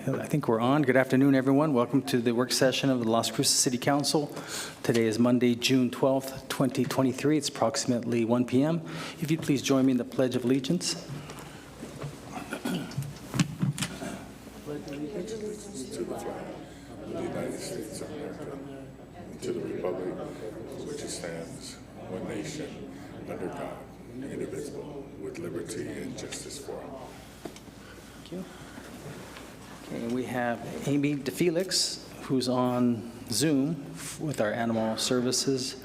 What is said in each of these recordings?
I think we're on. Good afternoon, everyone. Welcome to the work session of the Las Cruces City Council. Today is Monday, June 12th, 2023. It's approximately 1 p.m. If you'd please join me in the Pledge of Allegiance. To the flag of the United States of America, and to the republic for which it stands, one nation, under God, indivisible, with liberty and justice for all. Thank you. Okay, and we have Amy DeFelix, who's on Zoom with our Animal Services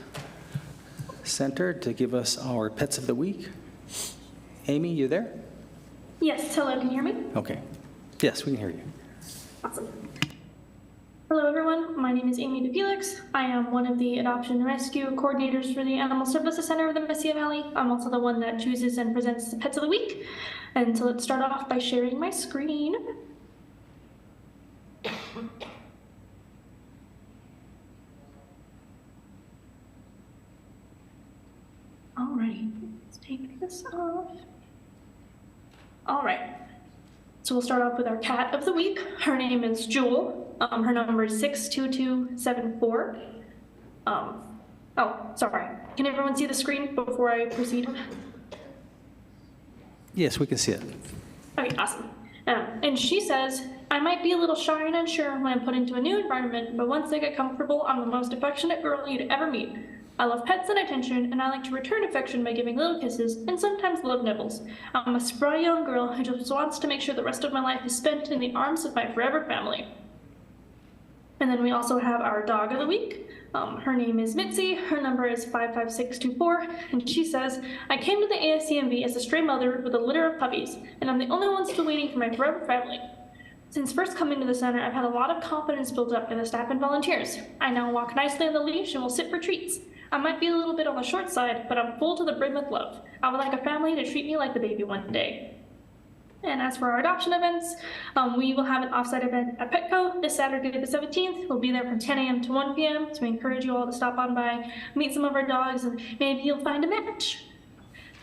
Center to give us our Pets of the Week. Amy, you there? Yes, hello, can you hear me? Okay. Yes, we can hear you. Awesome. Hello everyone, my name is Amy DeFelix. I am one of the Adoption and Rescue Coordinators for the Animal Services Center of the Mesilla Valley. I'm also the one that chooses and presents the Pets of the Week. And so let's start off by sharing my screen. Alrighty, let's take this off. All right. So we'll start off with our cat of the week. Her name is Jewel. Her number is 62274. Oh, sorry. Can everyone see the screen before I proceed? Yes, we can see it. Okay, awesome. And she says, I might be a little shy and unsure when I'm put into a new environment, but once I get comfortable, I'm the most affectionate girl you'd ever meet. I love pets and attention, and I like to return affection by giving little kisses and sometimes love nibbles. I'm a spry young girl who just wants to make sure the rest of my life is spent in the arms of my forever family. And then we also have our dog of the week. Her name is Mitzi. Her number is 55624, and she says, I came to the ASCMV as a stray mother with a litter of puppies, and I'm the only one still waiting for my forever family. Since first coming to the center, I've had a lot of confidence built up in the staff and volunteers. I now walk nicely on the leash and will sit for treats. I might be a little bit on the short side, but I'm full to the brim with love. I would like a family to treat me like the baby one day. And as for our adoption events, we will have an offsite event at Petco this Saturday the 17th. We'll be there from 10 a.m. to 1 p.m. So we encourage you all to stop on by, meet some of our dogs, and maybe you'll find a match.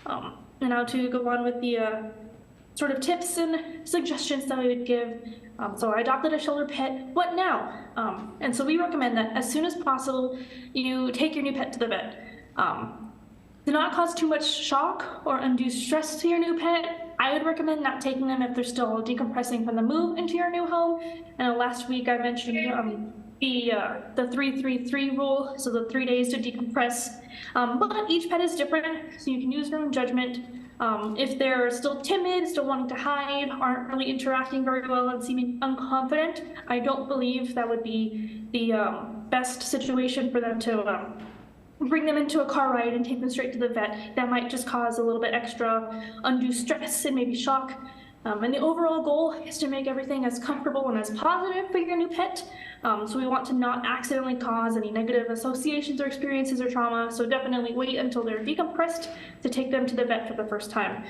And now to go on with the sort of tips and suggestions that we would give. So I adopted a shelter pet, what now? And so we recommend that as soon as possible, you take your new pet to the vet. To not cause too much shock or undue stress to your new pet, I would recommend not taking them if they're still decompressing from the move into your new home. And last week I mentioned the 3-3-3 rule, so the 3 days to decompress. But each pet is different, so you can use your own judgment. If they're still timid, still wanting to hide, aren't really interacting very well and seeming unconfident, I don't believe that would be the best situation for them to bring them into a car ride and take them straight to the vet. That might just cause a little bit extra undue stress and maybe shock. And the overall goal is to make everything as comfortable and as positive for your new pet. So we want to not accidentally cause any negative associations or experiences or trauma. So definitely wait until they're decompressed to take them to the vet for the first time.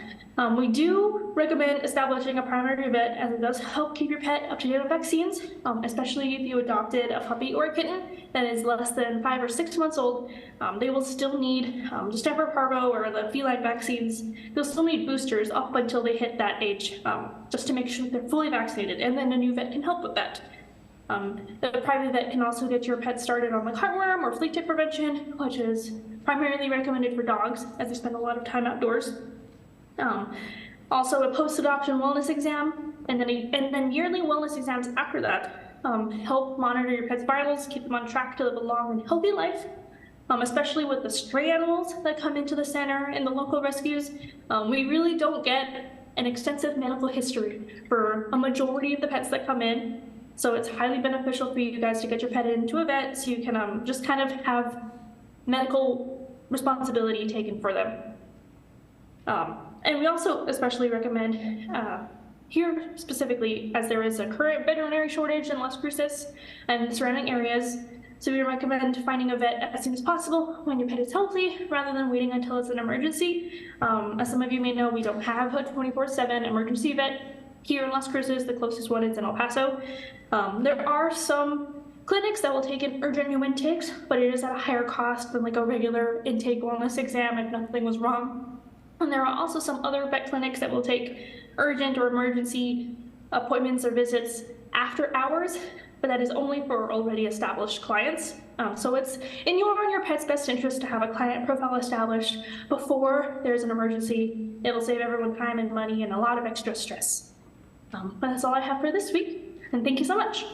We do recommend establishing a primary vet, as it does help keep your pet up to date on vaccines, especially if you adopted a puppy or a kitten that is less than 5 or 6 months old. They will still need distemper parvo or the feline vaccines. They'll still need boosters up until they hit that age, just to make sure they're fully vaccinated, and then a new vet can help with that. The private vet can also get your pet started on like heartworm or flea tick prevention, which is primarily recommended for dogs as they spend a lot of time outdoors. Also a post-adoption wellness exam, and then yearly wellness exams after that help monitor your pet's vitals, keep them on track to live a long and healthy life. Especially with the stray animals that come into the center and the local rescues, we really don't get an extensive medical history for a majority of the pets that come in. So it's highly beneficial for you guys to get your pet into a vet so you can just kind of have medical responsibility taken for them. And we also especially recommend here specifically, as there is a current veterinary shortage in Las Cruces and the surrounding areas, so we recommend finding a vet as soon as possible when your pet is healthy, rather than waiting until it's an emergency. As some of you may know, we don't have a 24/7 emergency vet here in Las Cruces. The closest one is in El Paso. There are some clinics that will take in urgent new intakes, but it is at a higher cost than like a regular intake wellness exam if nothing was wrong. And there are also some other vet clinics that will take urgent or emergency appointments or visits after hours, but that is only for already established clients. So it's in your and your pet's best interest to have a client profile established before there's an emergency. It'll save everyone time and money and a lot of extra stress. But that's all I have for this week, and thank you so much.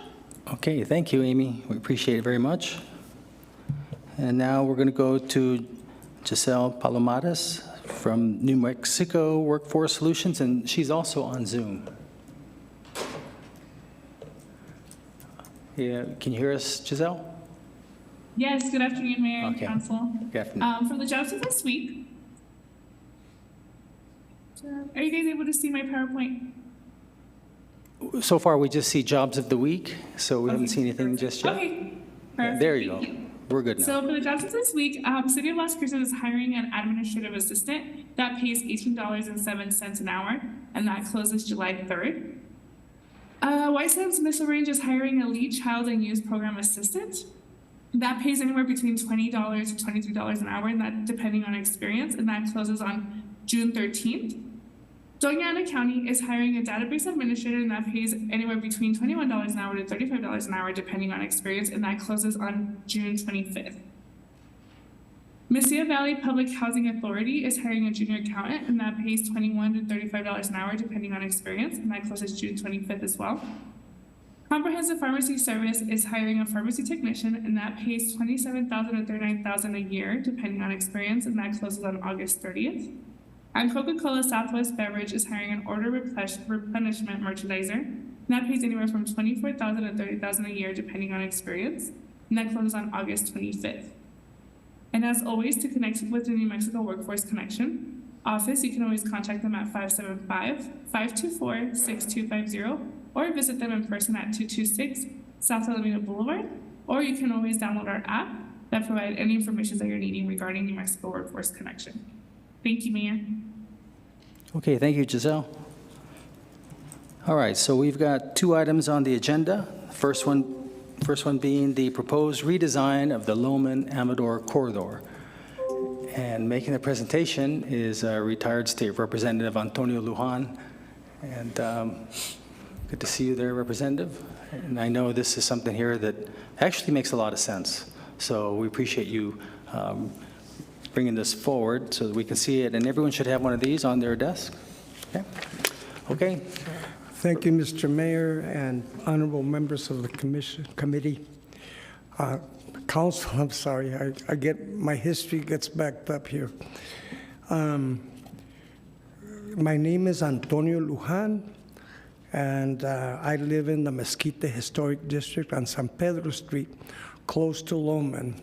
Okay, thank you, Amy. We appreciate it very much. And now we're going to go to Giselle Palomares from New Mexico Workforce Solutions, and she's also on Zoom. Yeah, can you hear us, Giselle? Yes, good afternoon, Mayor and Okay. Council. Good afternoon. For the jobs of this week, are you guys able to see my PowerPoint? So far, we just see jobs of the week, so we haven't seen anything just yet. Okay. Yeah, Perfect, there you thank go. We're good now. So for the jobs of this week, City of Las Cruces is hiring an administrative assistant that pays $18.07 an hour, and that closes July 3rd. White Sands Missile Range is hiring a lead child and youth program assistant. That pays anywhere between $20 to $23 an hour, and that depending on experience, and that closes on June 13th. Doña Ana County is hiring a database administrator, and that pays anywhere between $21 an hour to $35 an hour, depending on experience, and that closes on June 25th. Mesilla Valley Public Housing Authority is hiring a junior accountant, and that pays $21 to $35 an hour, depending on experience, and that closes June 25th as well. Comprehensive Pharmacy Service is hiring a pharmacy technician, and that pays $27,000 to $39,000 a year, depending on experience, and that closes on August 30th. And Coca-Cola Southwest Beverage is hiring an order replenishment merchandiser, and that pays anywhere from $24,000 to $30,000 a year, depending on experience, and that closes on August 25th. And as always, to connect with the New Mexico Workforce Connection office, you can always contact them at 575-524-6250, or visit them in person at 226 South Alameda Boulevard, or you can always download our app that provides any information that you're needing regarding New Mexico Workforce Connection. Thank you, Mayor. Okay, thank you, Giselle. All right, so we've got two items on the agenda. First one being the proposed redesign of the Loman-Amador corridor. And making the presentation is retired State Representative Antonio Lujan. And good to see you there, Representative. And I know this is something here that actually makes a lot of sense. So we appreciate you bringing this forward so that we can see it. And everyone should have one of these on their desk. Okay. Thank you, Mr. Mayor and honorable members of the committee. Council, I'm sorry, I get, my history gets backed up here. My name is Antonio Lujan, and I live in the Mesquite Historic District on San Pedro Street, close to Loman,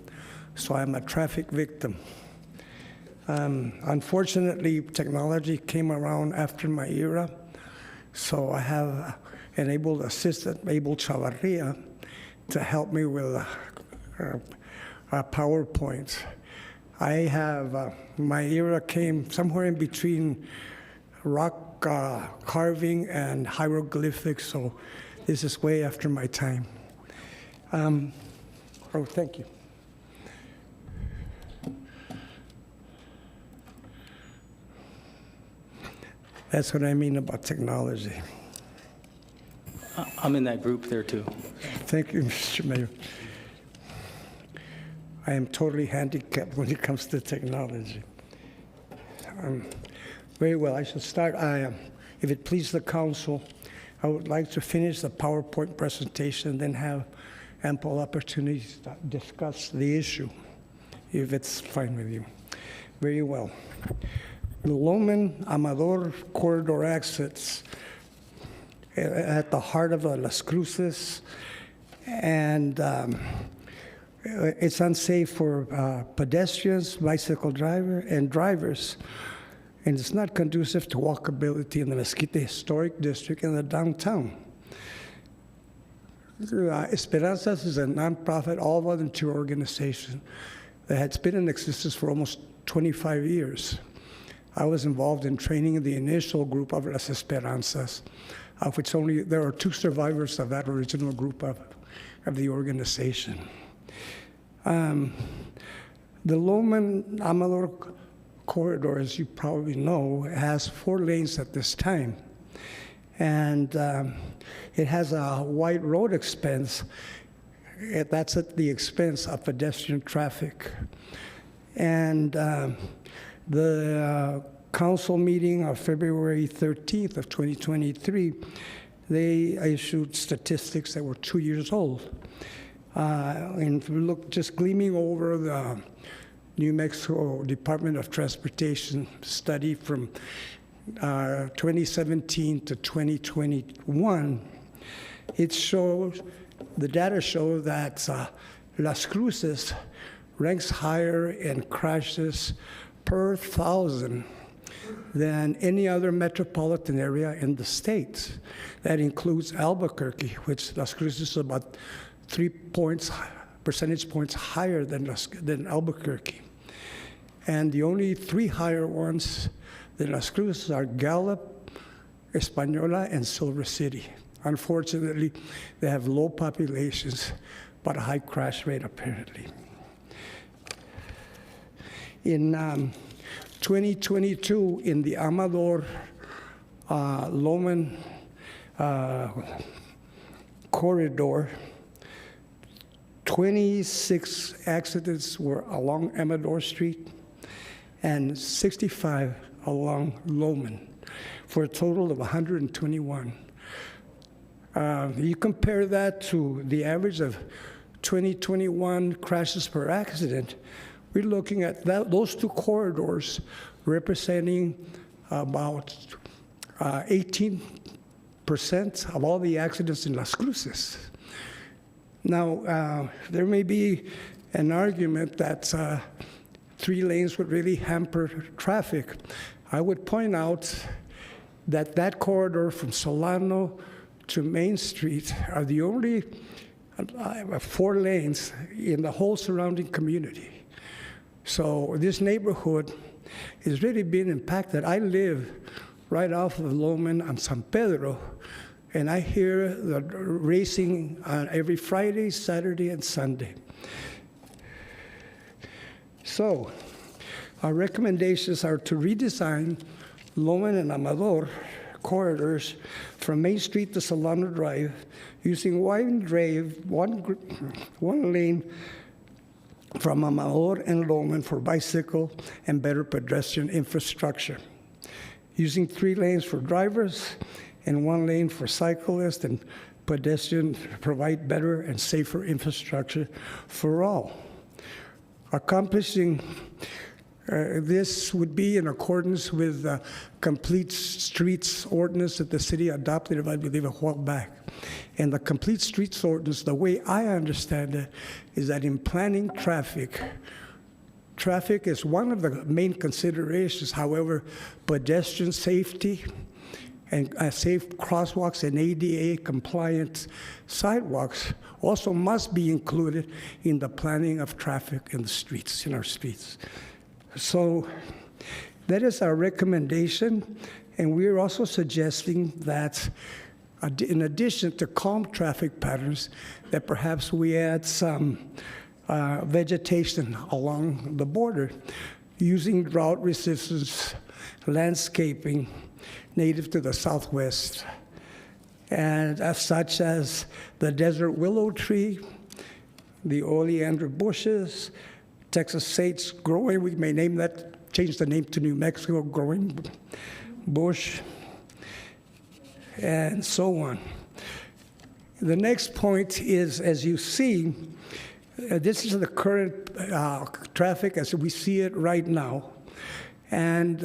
so I'm a traffic victim. Unfortunately, technology came around after my era, so I have an able assistant, Abel Chavarria, to help me with PowerPoint. I have, my era came somewhere in between rock carving and hieroglyphics, so this is way after my time. Oh, thank you. That's what I mean about technology. I'm in that group there too. Thank you, Mr. Mayor. I am totally handicapped when it comes to technology. Very well, I shall start. If it pleases the council, I would like to finish the PowerPoint presentation, then have ample opportunities to discuss the issue, if it's fine with you. Very well. The Loman-Amador corridor exits at the heart of Las Cruces, and it's unsafe for pedestrians, bicycle drivers, and it's not conducive to walkability in the Mesquite Historic District in the downtown. Esperanzas is a nonprofit, all-volunteer organization that has been in existence for almost 25 years. I was involved in training the initial group of Las Esperanzas, of which only there are 2 survivors of that original group of the organization. The Loman-Amador corridor, as you probably know, has 4 lanes at this time. And it has a wide road expense. That's at the expense of pedestrian traffic. And the council meeting of February 13th of 2023, they issued statistics that were 2 years old. And if we look, just gleaming over the New Mexico Department of Transportation study from 2017 to 2021, it shows, the data show that Las Cruces ranks higher in crashes per 1,000 than any other metropolitan area in the state. That includes Albuquerque, which Las Cruces is about 3 percentage points higher than Albuquerque. And the only 3 higher ones than Las Cruces are Gallup, Española, and Silver City. Unfortunately, they have low populations, but a high crash rate apparently. In 2022, in the Amador Loman corridor, 26 accidents were along Amador Street and 65 along Loman, for a total of 121. You compare that to the average of 2021 crashes per accident, we're looking at those 2 corridors representing about 18% of all the accidents in Las Cruces. Now, there may be an argument that 3 lanes would really hamper traffic. I would point out that that corridor from Solano to Main Street are the only 4 lanes in the whole surrounding community. So this neighborhood is really being impacted. I live right off of Loman on San Pedro, and I hear the racing on every Friday, Saturday, and Sunday. So our recommendations are to redesign Loman and Amador corridors from Main Street to Solano Drive using one lane from Amador and Loman for bicycle and better pedestrian infrastructure, using 3 lanes for drivers and 1 lane for cyclists and pedestrians to provide better and safer infrastructure for all. Accomplishing this would be in accordance with the Complete Streets Ordinance that the city adopted, I believe, a while back. And the Complete Streets Ordinance, the way I understand it, is that in planning traffic is one of the main considerations. However, pedestrian safety and safe crosswalks and ADA compliant sidewalks also must be included in the planning of traffic in the streets, in our streets. So that is our recommendation, and we are also suggesting that in addition to calm traffic patterns, that perhaps we add some vegetation along the border using drought resistance landscaping native to the Southwest, and such as the desert willow tree, the oleander bushes, Texas sage growing, we may name that, change the name to New Mexico growing bush, and so on. The next point is, as you see, this is the current traffic as we see it right now. And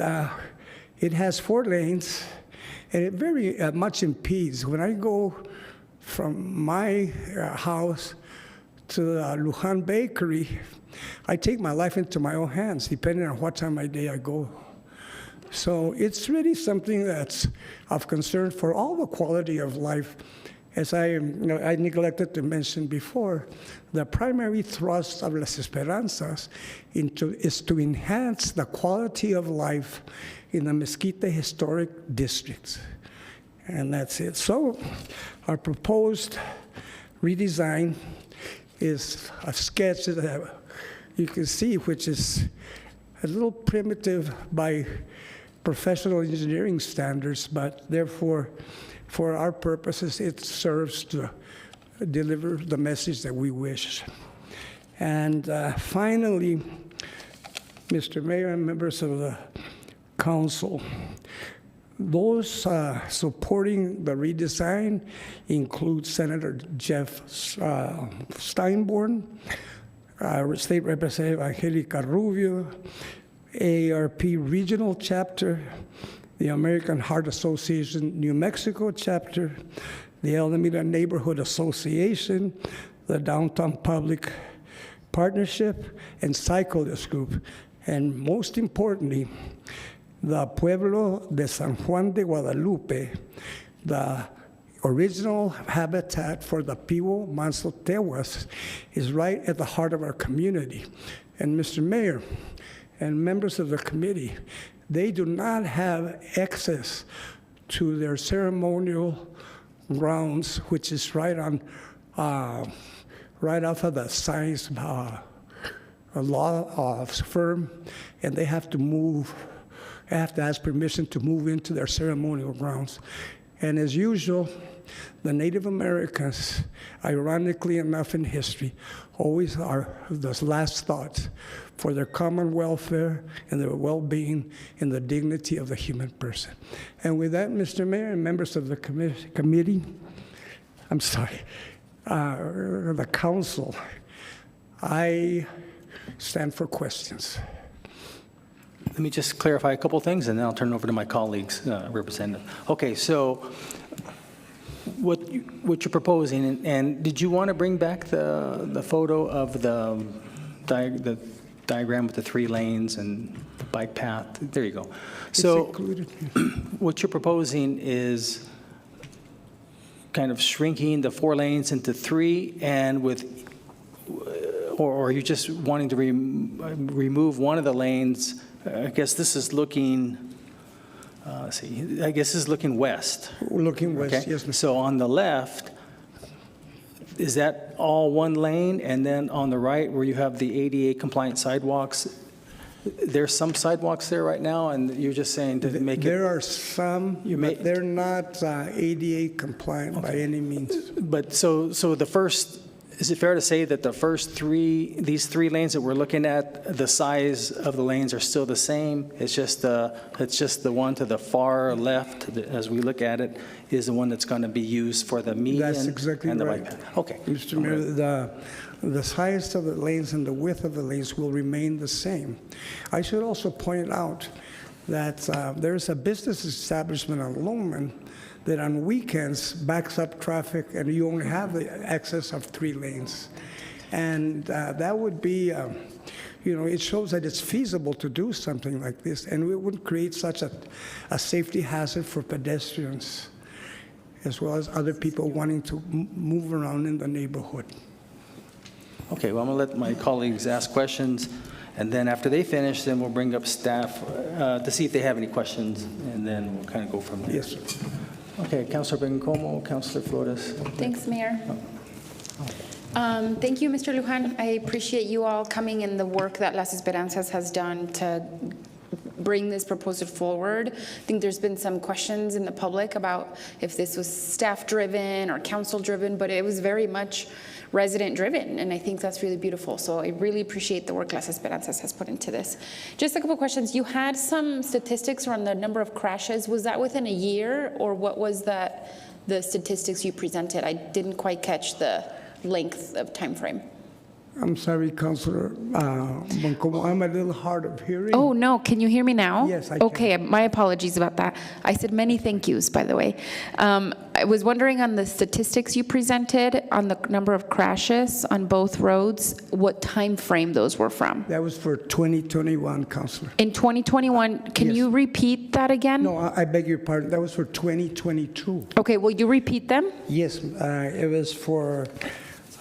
it has 4 lanes, and it very much impedes. When I go from my house to the Lujan Bakery, I take my life into my own hands, depending on what time of day I go. So it's really something that's of concern for all the quality of life. As I neglected to mention before, the primary thrust of Las Esperanzas is to enhance the quality of life in the Mesquite Historic District. And that's it. So our proposed redesign is a sketch that you can see, which is a little primitive by professional engineering standards, but therefore for our purposes, it serves to deliver the message that we wish. And finally, Mr. Mayor and members of the council, those supporting the redesign include Senator Jeff Steinborn, State Representative Angelica Rubio, AARP Regional Chapter, the American Heart Association New Mexico Chapter, the Alameda Neighborhood Association, the Downtown Public Partnership, and Cyclist Group, and most importantly, the Pueblo de San Juan de Guadalupe, the original habitat for the Piwo Manso Tehuas, is right at the heart of our community. And Mr. Mayor and members of the committee, they do not have access to their ceremonial grounds, which is right on, right off of the science law firm, and they have to move. They have to ask permission to move into their ceremonial grounds. And as usual, the Native Americans, ironically enough in history, always are the last thoughts for their common welfare and their well-being and the dignity of the human person. And with that, Mr. Mayor and members of the committee, I'm sorry, the council, I stand for questions. Let me just clarify a couple things, and then I'll turn it over to my colleagues, Representative. Okay, so what you're proposing, and did you want to bring back the photo of the diagram with the 3 lanes and the bike path? There you go. So what you're proposing is kind of shrinking the 4 lanes into 3, and with, or are you just wanting to remove one of the lanes? I guess this is looking, let's see, I guess this is looking west. Looking west, Okay. yes, Mr. So on the left, is that all 1 lane? And then on the right, where you have the ADA compliant sidewalks, there's some sidewalks there right now, and you're just saying to make it. There are some, but they're not ADA compliant by any means. But so the first, is it fair to say that the first these 3 lanes that we're looking at, the size of the lanes are still the same? It's just the one to the far left, as we look at it, is the one that's going to be used for the median? That's exactly and the right. bike path. Okay. Mr. Mayor, the size of the lanes and the width of the lanes will remain the same. I should also point out that there's a business establishment on Loman that on weekends backs up traffic, and you only have the access of 3 lanes. And that would be, it shows that it's feasible to do something like this, and it wouldn't create such a safety hazard for pedestrians, as well as other people wanting to move around in the neighborhood. Okay, well, I'm going to let my colleagues ask questions, and then after they finish, then we'll bring up staff to see if they have any questions, and then we'll kind of go from there. Yes, sir. Okay, Councilor Bencomo, Councilor Flores. Thanks, Mayor. Thank you, Mr. Lujan. I appreciate you all coming and the work that Las Esperanzas has done to bring this proposal forward. I think there's been some questions in the public about if this was staff-driven or council-driven, but it was very much resident-driven, and I think that's really beautiful. So I really appreciate the work Las Esperanzas has put into this. Just a couple questions. You had some statistics around the number of crashes. Was that within a year, or what was that, the statistics you presented? I didn't quite catch the length of time frame. I'm sorry, Councilor Bencomo, I'm a little hard of hearing. Oh, no, can you hear me now? Yes, I can. Okay, my apologies about that. I said many thank yous, by the way. I was wondering on the statistics you presented on the number of crashes on both roads, what time frame those were from? That was for 2021, Councilor. In 2021, can Yes. you repeat that again? No, I beg your pardon, that was for 2022. Okay, will you repeat them? Yes, it was for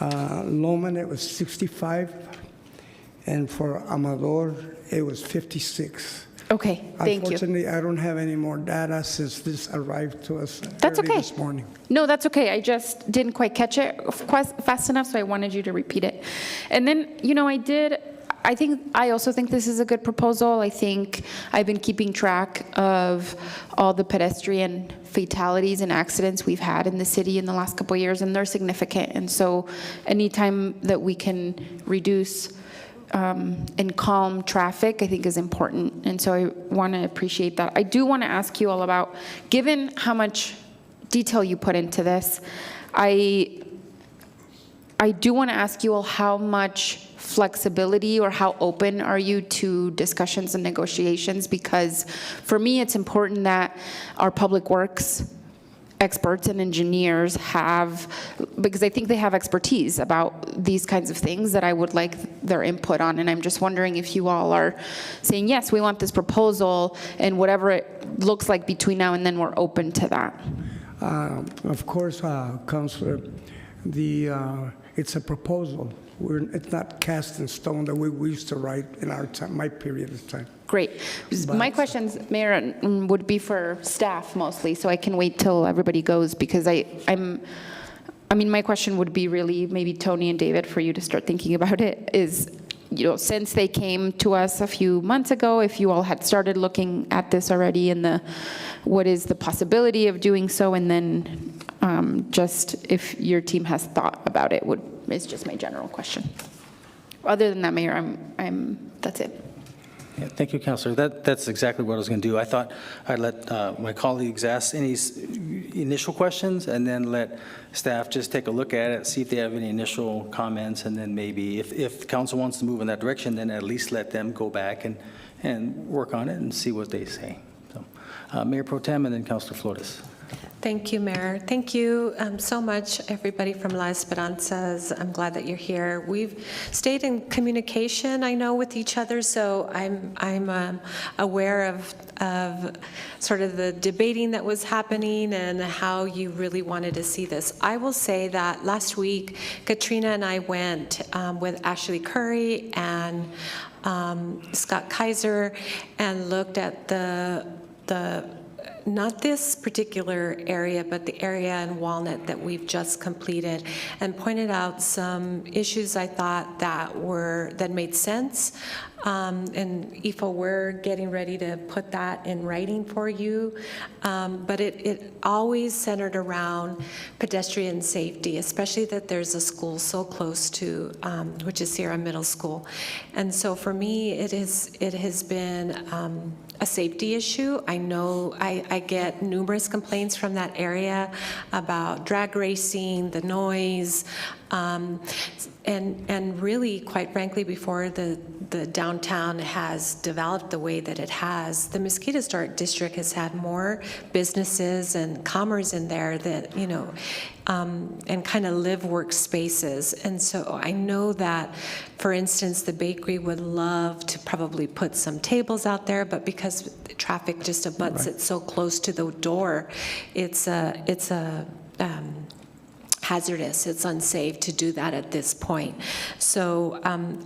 Loman, it was 65, and for Amador, it was 56. Okay, thank you. Unfortunately, I don't have any more data since this arrived to us That's early okay. this morning. No, that's okay. I just didn't quite catch it fast enough, so I wanted you to repeat it. And then, I also think this is a good proposal. I think I've been keeping track of all the pedestrian fatalities and accidents we've had in the city in the last couple of years, and they're significant. And so anytime that we can reduce and calm traffic, I think is important. And so I want to appreciate that. I do want to ask you all about, given how much detail you put into this, I do want to ask you all how much flexibility or how open are you to discussions and negotiations? Because for me, it's important that our public works experts and engineers have, because I think they have expertise about these kinds of things that I would like their input on. And I'm just wondering if you all are saying, yes, we want this proposal, and whatever it looks like between now and then, we're open to that. Of course, Councilor, it's a proposal. It's not cast in stone that we used to write in our time, my period of time. Great. My questions, Mayor, would be for staff mostly, so I can wait till everybody goes, because I mean, my question would be really maybe Tony and David, for you to start thinking about it, is, you know, since they came to us a few months ago, if you all had started looking at this already, and what is the possibility of doing so, and then just if your team has thought about it, is just my general question. Other than that, Mayor, that's it. Yeah, thank you, Councilor. That's exactly what I was going to do. I thought I'd let my colleagues ask any initial questions, and then let staff just take a look at it, see if they have any initial comments, and then maybe if the council wants to move in that direction, then at least let them go back and work on it and see what they say. So, Mayor Pro Tem, and then Councilor Flores. Thank you, Mayor. Thank you so much, everybody from La Esperanzas. I'm glad that you're here. We've stayed in communication, I know, with each other, so I'm aware of sort of the debating that was happening and how you really wanted to see this. I will say that last week, Katrina and I went with Ashley Curry and Scott Kaiser and looked at the not this particular area, but the area in Walnut that we've just completed, and pointed out some issues I thought that made sense. And Aoife, we're getting ready to put that in writing for you. But it always centered around pedestrian safety, especially that there's a school so close to, which is Sierra Middle School. And so for me, it has been a safety issue. I know I get numerous complaints from that area about drag racing, the noise, and really, quite frankly, before the downtown has developed the way that it has, the Mesquite Historic District has had more businesses and commerce in there that, you know, and kind of live work spaces. And so I know that, for instance, the bakery would love to probably put some tables out there, but because traffic just abuts it so close to the door, it's hazardous. It's unsafe to do that at this point. So I'm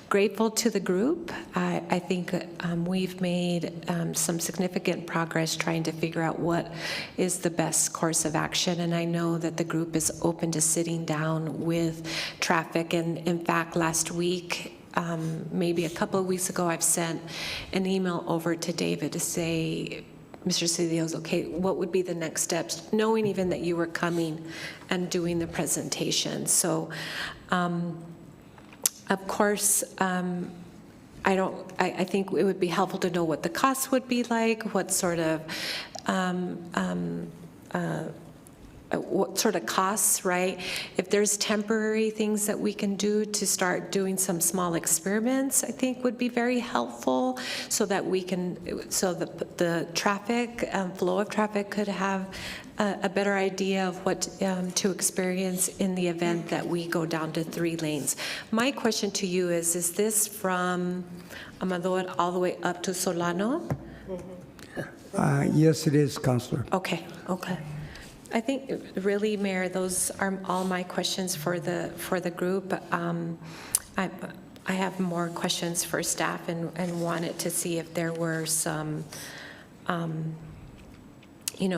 grateful to the group. I think we've made some significant progress trying to figure out what is the best course of action, and I know that the group is open to sitting down with traffic. And in fact, last week, maybe a couple of weeks ago, I've sent an email over to David to say, Mr. Cedillo's, okay, what would be the next steps, knowing even that you were coming and doing the presentation. So, of course, I think it would be helpful to know what the costs would be like, what sort of costs, right? If there's temporary things that we can do to start doing some small experiments, I think would be very helpful, so that we can, so the traffic, flow of traffic could have a better idea of what to experience in the event that we go down to 3 lanes. My question to you is this from Amador all the way up to Solano? Yes, it is, Councilor. Okay. I think really, Mayor, those are all my questions for the group. I have more questions for staff and wanted to see if there were some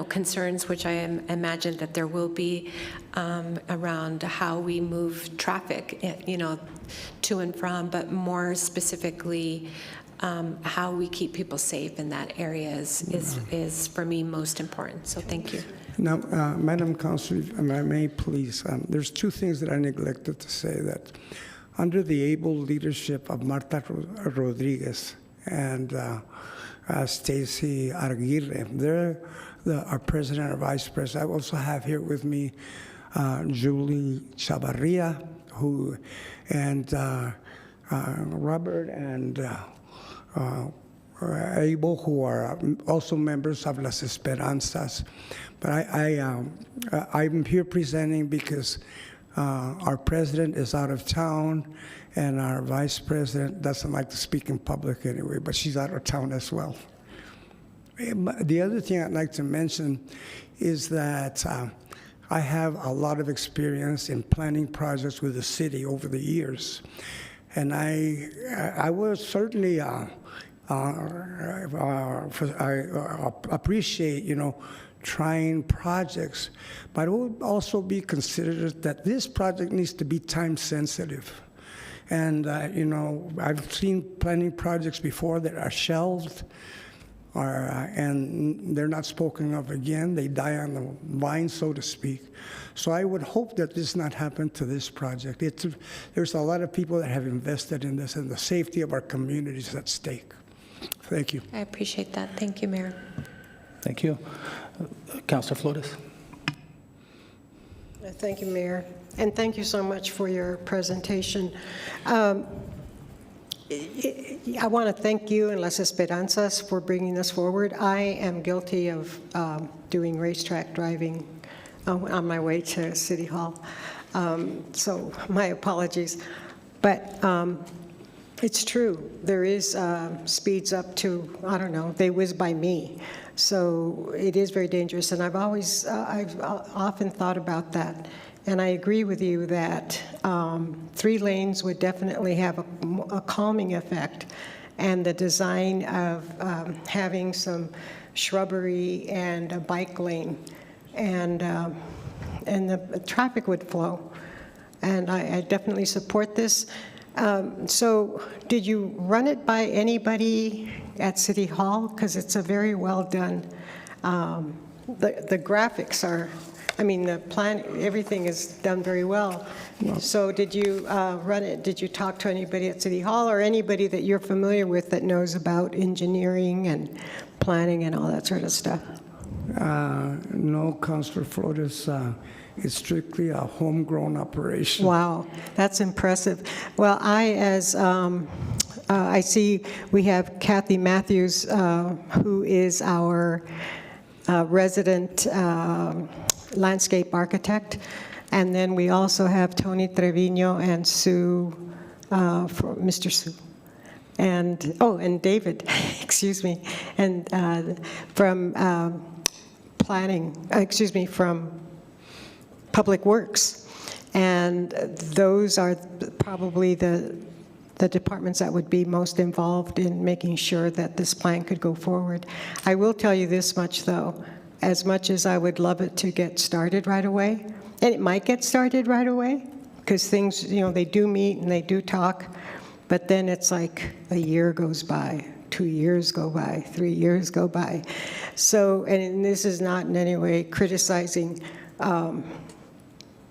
concerns, which I imagine that there will be around how we move traffic, to and from, but more specifically, how we keep people safe in that area is for me most important. So thank you. Now, Madam Council, if I may please, there's two things that I neglected to say. That under the able leadership of Marta Rodriguez and Stacy Arguirre, they're our president or vice president. I also have here with me Julie Chavarria, and Robert and Abel, who are also members of Las Esperanzas. But I'm here presenting because our president is out of town, and our vice president doesn't like to speak in public anyway, but she's out of town as well. The other thing I'd like to mention is that I have a lot of experience in planning projects with the city over the years, and I would certainly I appreciate, trying projects, but it would also be considered that this project needs to be time sensitive. And, I've seen planning projects before that are shelved, and they're not spoken of again. They die on the vine, so to speak. So I would hope that this not happen to this project. There's a lot of people that have invested in this, and the safety of our communities is at stake. Thank you. I appreciate that. Thank you, Mayor. Thank you. Councilor Flores. Thank you, Mayor. And thank you so much for your presentation. I want to thank you and Las Esperanzas for bringing this forward. I am guilty of doing racetrack driving on my way to City Hall. So my apologies. But it's true. There is speeds up to, I don't know, they whiz by me. So it is very dangerous. And I've often thought about that. And I agree with you that 3 lanes would definitely have a calming effect. And the design of having some shrubbery and a bike lane, and the traffic would flow. And I definitely support this. So did you run it by anybody at City Hall? Because it's a very well done, the graphics are, the plan, everything is done very well. So did you run it, did you talk to anybody at City Hall or anybody that you're familiar with that knows about engineering and planning and all that sort of stuff? No, Councilor Flores. It's strictly a homegrown operation. Wow, that's impressive. Well, I see we have Kathy Matthews, who is our resident landscape architect, and then we also have Tony Trevino and Sue, Mr. Sue, and David, excuse me, and from from Public Works. And those are probably the departments that would be most involved in making sure that this plan could go forward. I will tell you this much, though. As much as I would love it to get started right away, and it might get started right away, because things, they do meet and they do talk, but then it's like a year goes by, 2 years go by, 3 years go by. So, and this is not in any way criticizing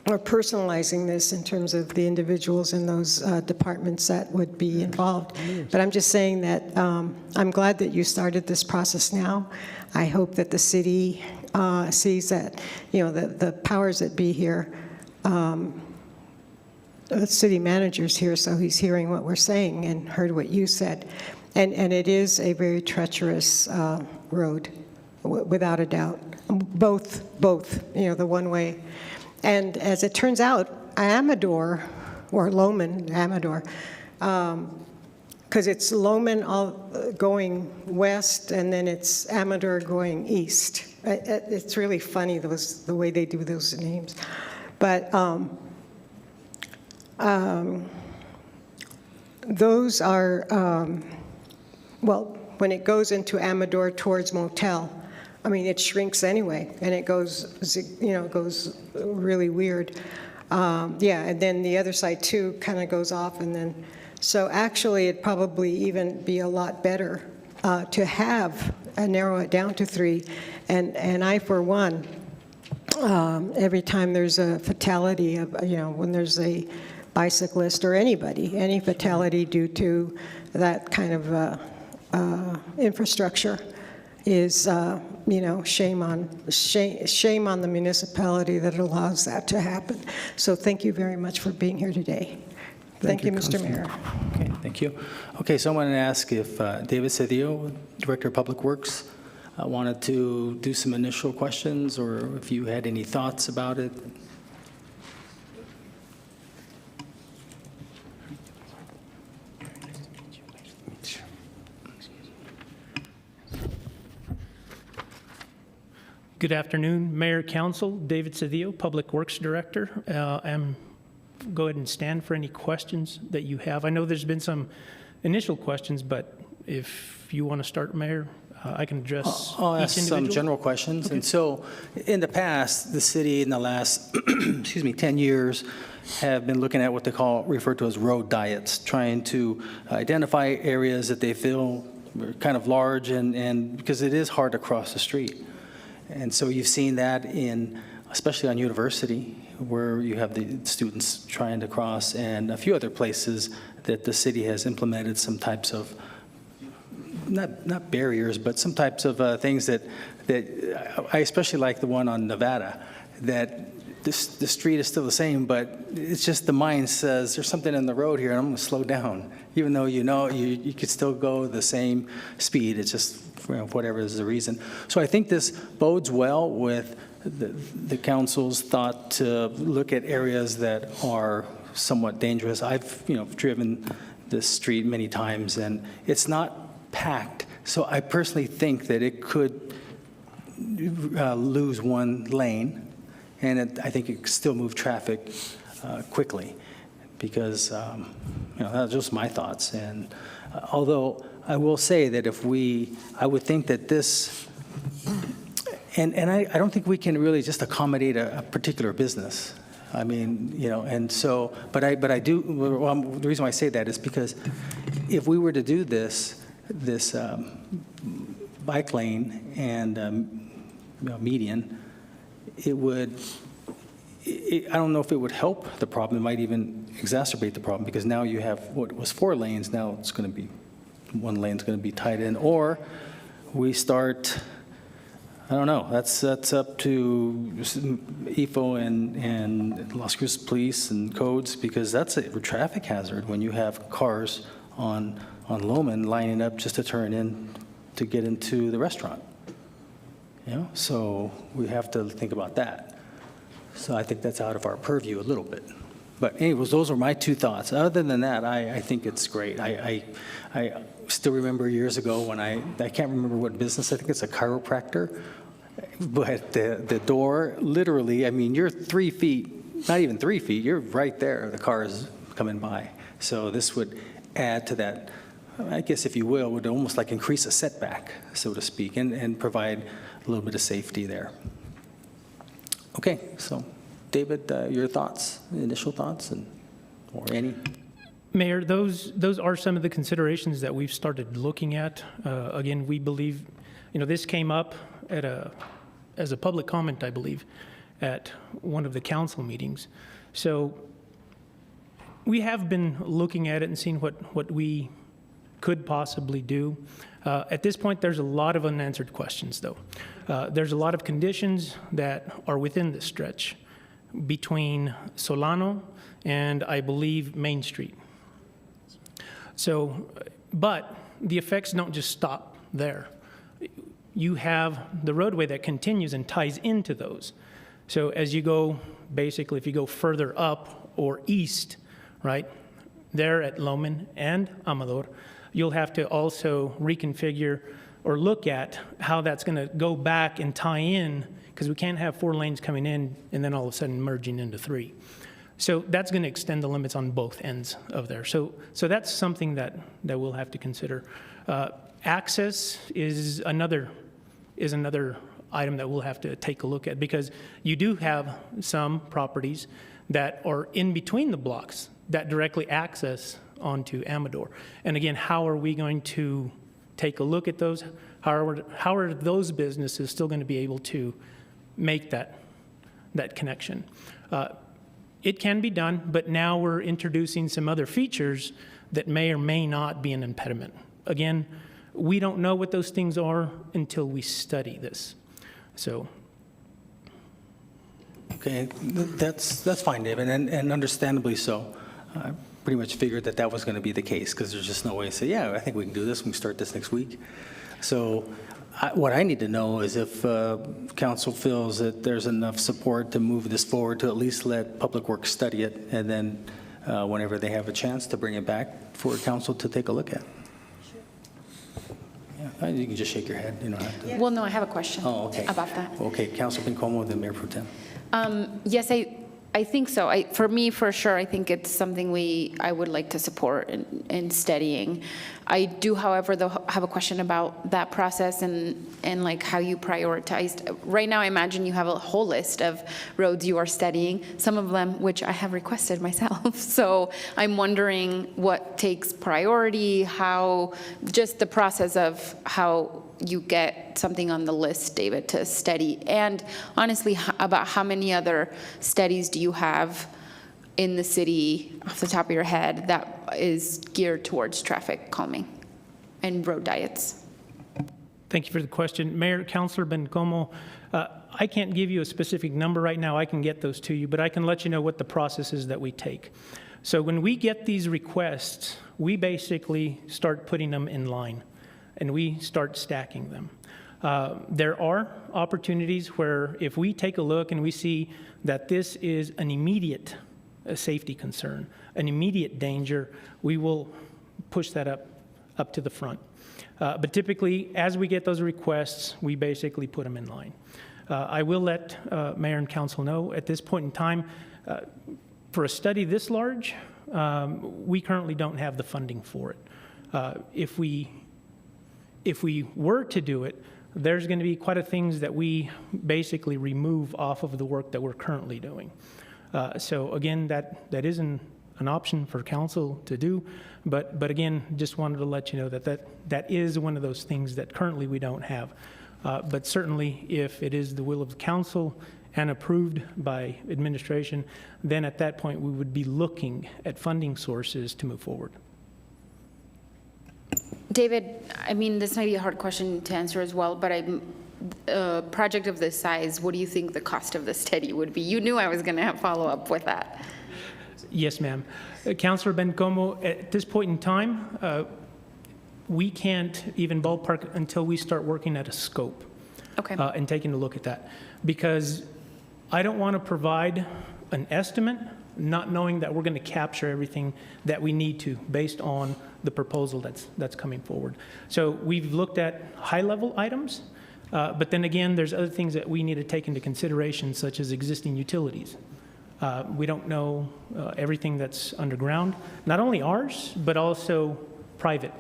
or personalizing this in terms of the individuals in those departments that would be involved. But I'm just saying that I'm glad that you started this process now. I hope that the city sees that, the powers that be here, the city manager's here, so he's hearing what we're saying and heard what you said. And it is a very treacherous road, without a doubt. Both, the one way. And as it turns out, Amador, or Loman, Amador, because it's Loman going west, and then it's Amador going east. It's really funny, the way they do those names. But those are, well, when it goes into Amador towards Motel, I mean, it shrinks anyway, and it goes, goes really weird. Yeah, and then the other side too kind of goes off, and then, so actually it'd probably even be a lot better to have, narrow it down to 3. And I, for one, every time there's a fatality of, when there's a bicyclist or anybody, any fatality due to that kind of infrastructure is, shame on the municipality that allows that to happen. So thank you very much for being here today. Thank you, Mr. Mayor. Okay, thank you. Okay, so I wanted to ask if David Cedillo, Director of Public Works, wanted to do some initial questions, or if you had any thoughts about it. Good afternoon, Mayor, Council. David Cedillo, Public Works Director. Go ahead and stand for any questions that you have. I know there's been some initial questions, but if you want to start, Mayor, I can address I'll each ask individual. some general questions. Okay. And so, in the past, the city in the last, 10 years, have been looking at what they refer to as road diets, trying to identify areas that they feel are kind of large, and because it is hard to cross the street. And so you've seen that especially on University, where you have the students trying to cross, and a few other places that the city has implemented some types of, not barriers, but some types of things that I especially like the one on Nevada, that the street is still the same, but it's just the mind says there's something in the road here, and I'm going to slow down, even though you could still go the same speed. It's just whatever is the reason. So I think this bodes well with the council's thought to look at areas that are somewhat dangerous. I've driven this street many times, and it's not packed. So I personally think that it could lose one lane, and I think it could still move traffic quickly, because that's just my thoughts. And although I will say that I would think that this, and I don't think we can really just accommodate a particular business. I mean, and so, but I do, well, the reason why I say that is because if we were to do this bike lane and median, I don't know if it would help the problem. It might even exacerbate the problem, because now you have what was 4 lanes, now it's going to be, 1 lane's going to be tied in, or we start, I don't know, that's up to IFO and Las Cruces Police and codes, because that's a traffic hazard when you have cars on Loman lining up just to turn in to get into the restaurant. So we have to think about that. So I think that's out of our purview a little bit. But anyways, those are my 2 thoughts. Other than that, I think it's great. I still remember years ago when I can't remember what business, I think it's a chiropractor, but the door, literally, I mean, you're 3 feet, not even 3 feet, you're right there, the car is coming by. So this would add to that, I guess, if you will, would almost like increase a setback, so to speak, and provide a little bit of safety there. Okay, so David, your thoughts, initial thoughts, or any? Mayor, those are some of the considerations that we've started looking at. Again, we believe, this came up as a public comment, I believe, at one of the council meetings. So we have been looking at it and seeing what we could possibly do. At this point, there's a lot of unanswered questions, though. There's a lot of conditions that are within this stretch between Solano and, I believe, Main Street. So, but the effects don't just stop there. You have the roadway that continues and ties into those. So as you go, basically, if you go further up or east, right, there at Loman and Amador, you'll have to also reconfigure or look at how that's going to go back and tie in, because we can't have 4 lanes coming in and then all of a sudden merging into 3. So that's going to extend the limits on both ends of there. So that's something that we'll have to consider. Access is another item that we'll have to take a look at, because you do have some properties that are in between the blocks that directly access onto Amador. And again, how are we going to take a look at those? How are those businesses still going to be able to make that connection? It can be done, but now we're introducing some other features that may or may not be an impediment. Again, we don't know what those things are until we study this. So. Okay, that's fine, David, and understandably so. I pretty much figured that was going to be the case, because there's just no way to say, yeah, I think we can do this, we can start this next week. So what I need to know is if council feels that there's enough support to move this forward, to at least let Public Works study it, and then whenever they have a chance to bring it back for council to take a look at. Yeah, you can just shake your head, you don't have to. Well, no, I have a question Okay. about that. Okay, Councilor Bencomo, then Mayor Pro Tem. Yes, I think so. For me, for sure, I think it's something I would like to support in studying. I do, however, though, have a question about that process and like how you prioritized. Right now, I imagine you have a whole list of roads you are studying, some of them which I have requested myself. So I'm wondering what takes priority, how, just the process of how you get something on the list, David, to study. And honestly, about how many other studies do you have in the city, off the top of your head, that is geared towards traffic calming and road diets? Thank you for the question. Mayor, Councilor Bencomo, I can't give you a specific number right now. I can get those to you, but I can let you know what the process is that we take. So when we get these requests, we basically start putting them in line, and we start stacking them. There are opportunities where if we take a look and we see that this is an immediate safety concern, an immediate danger, we will push that up to the front. But typically, as we get those requests, we basically put them in line. I will let Mayor and Council know at this point in time, for a study this large, we currently don't have the funding for it. If we were to do it, there's going to be quite a things that we basically remove off of the work that we're currently doing. So again, that is an option for council to do, but again, just wanted to let you know that is one of those things that currently we don't have. But certainly, if it is the will of the council and approved by administration, then at that point we would be looking at funding sources to move forward. David, I mean, this might be a hard question to answer as well, but a project of this size, what do you think the cost of the study would be? You knew I was going to follow up with that. Yes, ma'am. Councilor Bencomo, at this point in time, we can't even ballpark until we start working at a scope. Okay. And taking a look at that. Because I don't want to provide an estimate not knowing that we're going to capture everything that we need to based on the proposal that's coming forward. So we've looked at high-level items, but then again, there's other things that we need to take into consideration, such as existing utilities. We don't know everything that's underground, not only ours, but also private.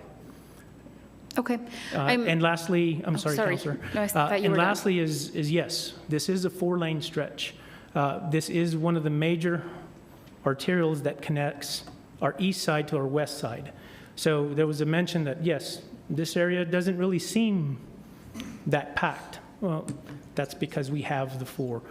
Okay. And lastly, I'm sorry, sorry. Councilor. No, I thought you and were done. lastly is yes, this is a 4-lane stretch. This is one of the major arterials that connects our east side to our west side. So there was a mention that, yes, this area doesn't really seem that packed. Well, that's because we have the 4.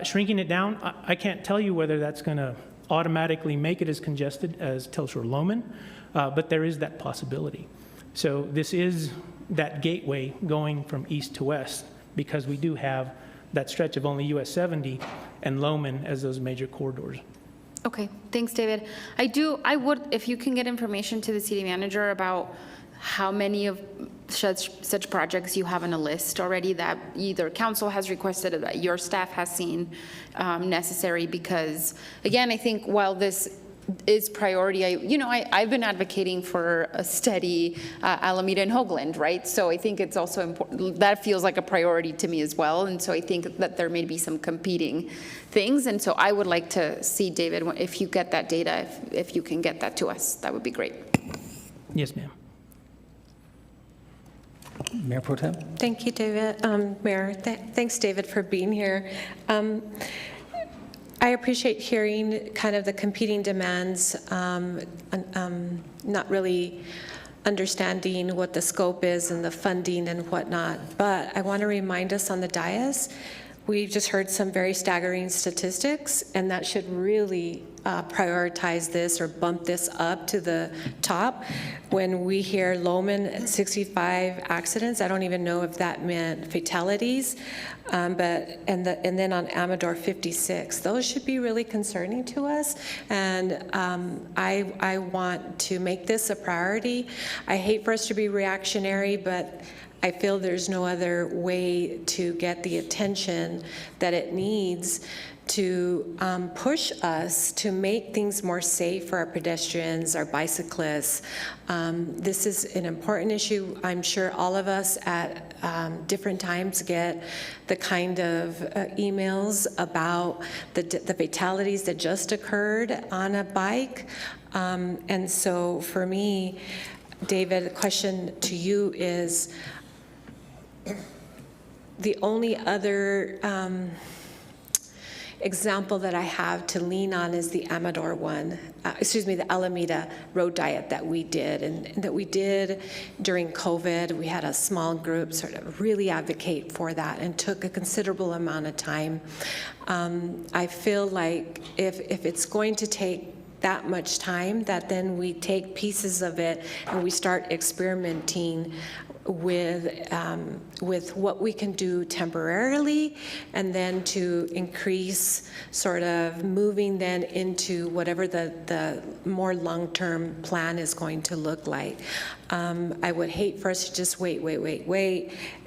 Shrinking it down, I can't tell you whether that's going to automatically make it as congested as Telshore Loman, but there is that possibility. So this is that gateway going from east to west, because we do have that stretch of only US 70 and Loman as those major corridors. Okay, thanks, David. I would, if you can get information to the city manager about how many of such projects you have on a list already that either council has requested or that your staff has seen necessary, because again, I think while this is priority, I've been advocating for a steady Alameda and Hoagland, right? So I think it's also important, that feels like a priority to me as well. And so I think that there may be some competing things. And so I would like to see, David, if you get that data, if you can get that to us, that would be great. Yes, ma'am. Mayor Pro Tem? Thank you, David. Mayor, thanks, David, for being here. I appreciate hearing kind of the competing demands, not really understanding what the scope is and the funding and whatnot. But I want to remind us on the dais, we just heard some very staggering statistics, and that should really prioritize this or bump this up to the top. When we hear Lowman 65 accidents, I don't even know if that meant fatalities, and then on Amador 56. Those should be really concerning to us, and I want to make this a priority. I hate for us to be reactionary, but I feel there's no other way to get the attention that it needs to push us to make things more safe for our pedestrians, our bicyclists. This is an important issue. I'm sure all of us at different times get the kind of emails about the fatalities that just occurred on a bike. And so for me, David, the question to you is, the only other example that I have to lean on is the Amador one, the Alameda Road Diet that we did, and that we did during COVID. We had a small group sort of really advocate for that and took a considerable amount of time. I feel like if it's going to take that much time, that then we take pieces of it and we start experimenting with what we can do temporarily, and then to increase sort of moving then into whatever the more long-term plan is going to look like. I would hate for us to just wait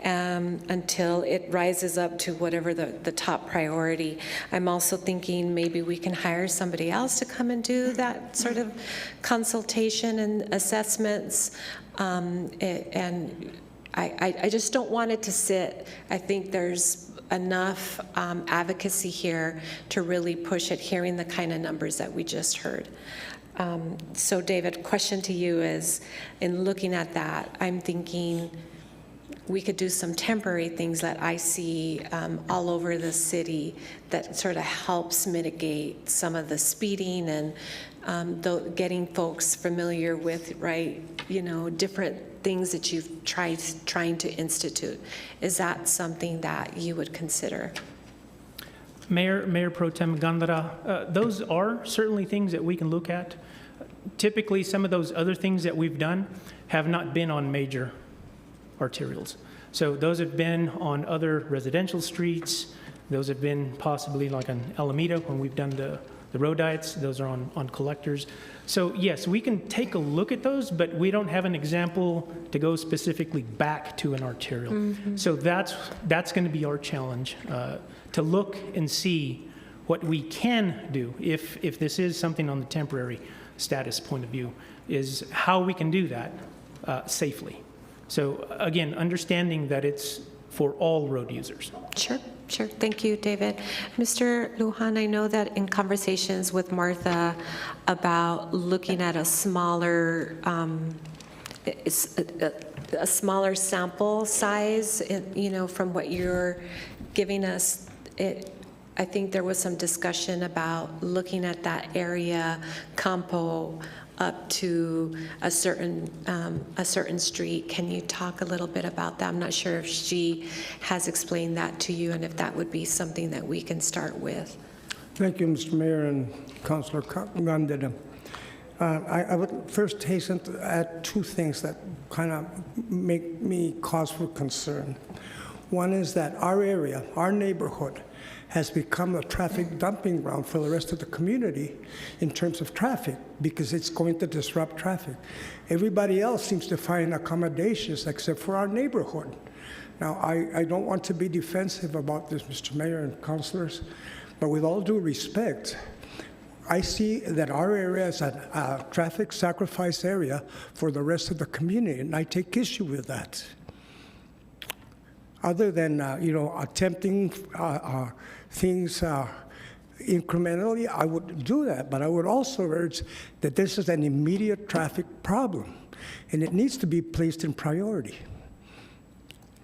until it rises up to whatever the top priority. I'm also thinking maybe we can hire somebody else to come and do that sort of consultation and assessments. And I just don't want it to sit. I think there's enough advocacy here to really push it, hearing the kind of numbers that we just heard. So David, question to you is, in looking at that, I'm thinking we could do some temporary things that I see all over the city that sort of helps mitigate some of the speeding and getting folks familiar with, different things that you've trying to institute. Is that something that you would consider? Mayor Pro Tem Gandara, those are certainly things that we can look at. Typically, some of those other things that we've done have not been on major arterials. So those have been on other residential streets. Those have been possibly like on Alameda when we've done the road diets. Those are on collectors. So yes, we can take a look at those, but we don't have an example to go specifically back to an arterial. Mm-hmm. So that's going to be our challenge, to look and see what we can do if this is something on the temporary status point of view, is how we can do that safely. So again, understanding that it's for all road users. Sure. Thank you, David. Mr. Lujan, I know that in conversations with Martha about looking at a smaller sample size, from what you're giving us, I think there was some discussion about looking at that area, Campo, up to a certain street. Can you talk a little bit about that? I'm not sure if she has explained that to you, and if that would be something that we can start with. Thank you, Mr. Mayor and Councilor Gandara. I would first hasten to add two things that kind of make me cause for concern. One is that our area, our neighborhood, has become a traffic dumping ground for the rest of the community in terms of traffic, because it's going to disrupt traffic. Everybody else seems to find accommodations except for our neighborhood. Now, I don't want to be defensive about this, Mr. Mayor and councilors, but with all due respect, I see that our area is a traffic sacrifice area for the rest of the community, and I take issue with that. Other than, attempting things incrementally, I would do that. But I would also urge that this is an immediate traffic problem, and it needs to be placed in priority.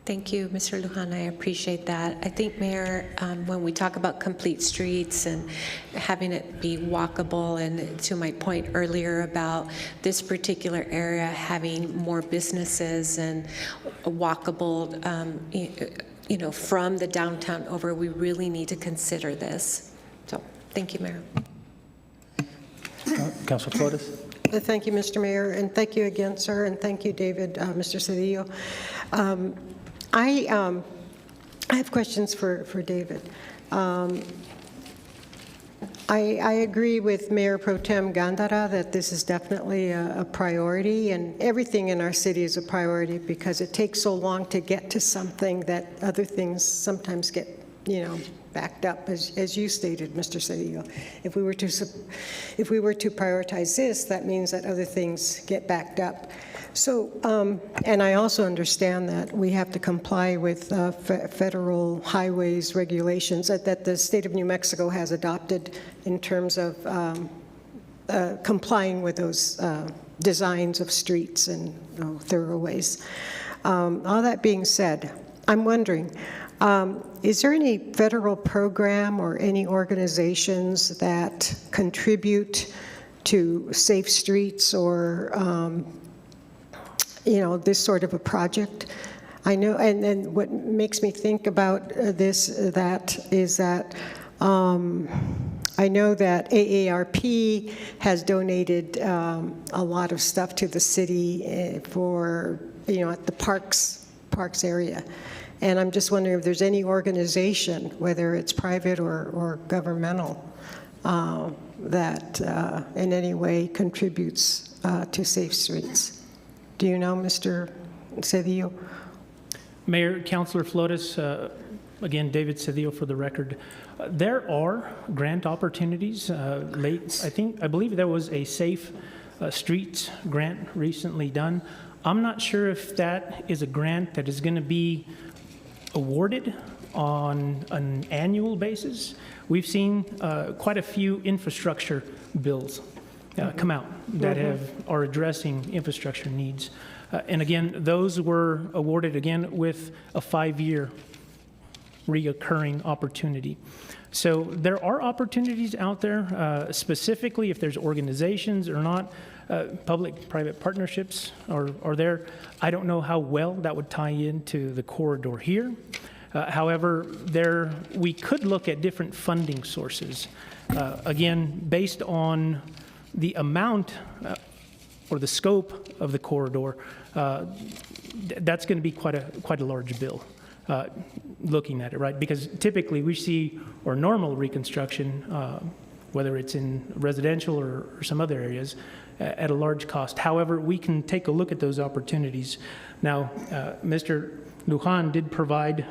Thank you, Mr. Lujan. I appreciate that. I think, Mayor, when we talk about complete streets and having it be walkable, and to my point earlier about this particular area having more businesses and walkable, from the downtown over, we really need to consider this. So, thank you, Mayor. Councilor Flores? Thank you, Mr. Mayor, and thank you again, sir, and thank you, David, Mr. Cedillo. I have questions for David. I agree with Mayor Pro Tem Gandara that this is definitely a priority, and everything in our city is a priority because it takes so long to get to something that other things sometimes get, backed up, as you stated, Mr. Cedillo. If we were to prioritize this, that means that other things get backed up. So, and I also understand that we have to comply with federal highways regulations that the state of New Mexico has adopted in terms of complying with those designs of streets and thoroughways. All that being said, I'm wondering, is there any federal program or any organizations that contribute to safe streets or this sort of a project? I know, and what makes me think about this is that I know that AARP has donated a lot of stuff to the city for, at the parks area. And I'm just wondering if there's any organization, whether it's private or governmental, that in any way contributes to safe streets. Do you know, Mr. Cedillo? Mayor, Councilor Flores, again, David Cedillo for the record. There are grant opportunities. I believe there was a Safe Streets grant recently done. I'm not sure if that is a grant that is going to be awarded on an annual basis. We've seen quite a few infrastructure bills come out that are addressing infrastructure needs. And again, those were awarded again with a 5-year reoccurring opportunity. So there are opportunities out there, specifically if there's organizations or not, public-private partnerships are there. I don't know how well that would tie into the corridor here. However, we could look at different funding sources. Again, based on the amount or the scope of the corridor, that's going to be quite a large bill. Looking at it, right? Because typically we see, or normal reconstruction, whether it's in residential or some other areas, at a large cost. However, we can take a look at those opportunities. Now, Mr. Lujan did provide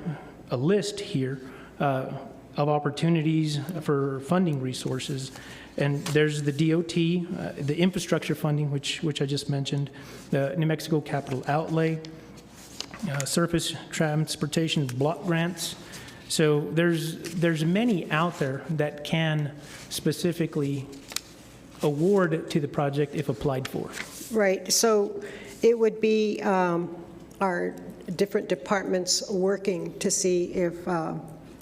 a list here of opportunities for funding resources. And there's the DOT, the infrastructure funding, which I just mentioned, the New Mexico Capital Outlay, surface transportation block grants. So there's many out there that can specifically award to the project if applied for. Right. So it would be our different departments working to see if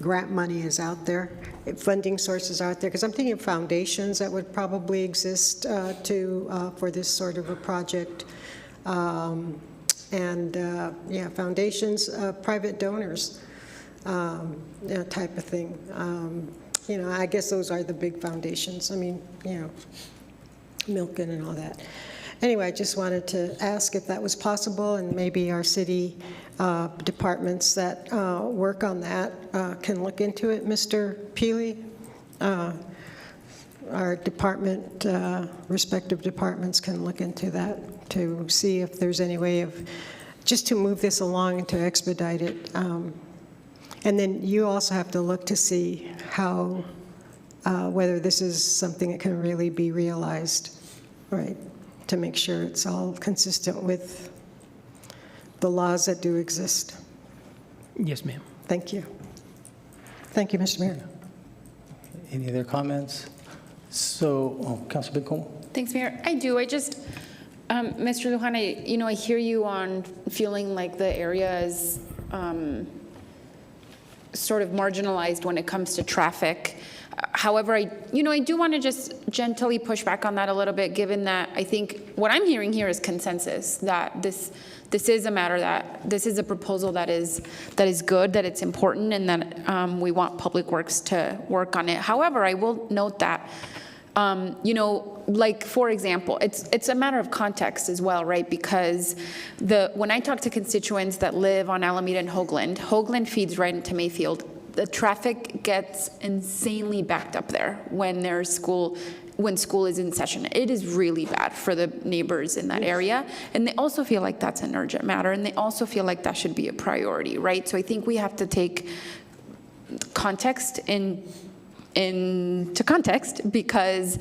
grant money is out there, if funding sources are out there, because I'm thinking of foundations that would probably exist for this sort of a project. Foundations, private donors, type of thing. I guess those are the big foundations. I mean, Milken and all that. Anyway, I just wanted to ask if that was possible, and maybe our city departments that work on that can look into it. Mr. Peely, our department, respective departments can look into that to see if there's any way of just to move this along and to expedite it. And then you also have to look to see how, whether this is something that can really be realized, right? To make sure it's all consistent with the laws that do exist. Yes, ma'am. Thank you. Thank you, Mr. Mayor. Any other comments? So, Councilor Bencomo? Thanks, Mayor. I do. I just, Mr. Lujan, I hear you on feeling like the area is sort of marginalized when it comes to traffic. However, I do want to just gently push back on that a little bit, given that I think what I'm hearing here is consensus, that this is a matter, that this is a proposal that is good, that it's important, and that we want Public Works to work on it. However, I will note that, like, for example, it's a matter of context as well, right? Because when I talk to constituents that live on Alameda and Hoagland feeds right into Mayfield. The traffic gets insanely backed up there when school is in session. It is really bad for the neighbors in that area. And they also feel like that's an urgent matter, and they also feel like that should be a priority, right? So I think we have to take context into context, because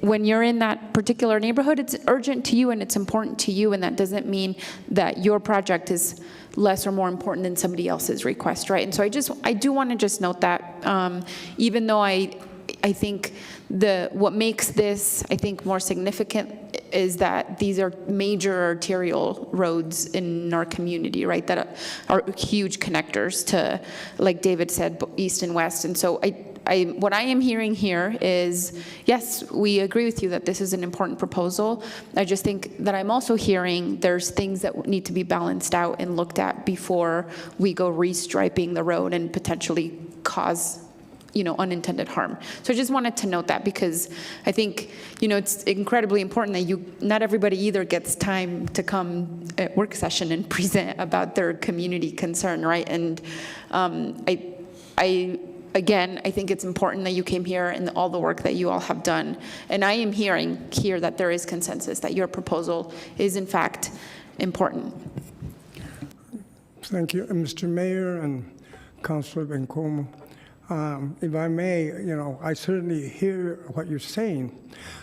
when you're in that particular neighborhood, it's urgent to you and it's important to you, and that doesn't mean that your project is less or more important than somebody else's request, right? And so I do want to just note that, even though I think what makes this, I think, more significant is that these are major arterial roads in our community, right, that are huge connectors to, like David said, east and west. And so what I am hearing here is, yes, we agree with you that this is an important proposal. I just think that I'm also hearing there's things that need to be balanced out and looked at before we go restriping the road and potentially cause unintended harm. So I just wanted to note that, because I think, it's incredibly important that not everybody either gets time to come at work session and present about their community concern, right? And Again, I think it's important that you came here and all the work that you all have done. And I am hearing here that there is consensus that your proposal is in fact important. Thank you, Mr. Mayor and Councilor Bencomo. If I may, I certainly hear what you're saying.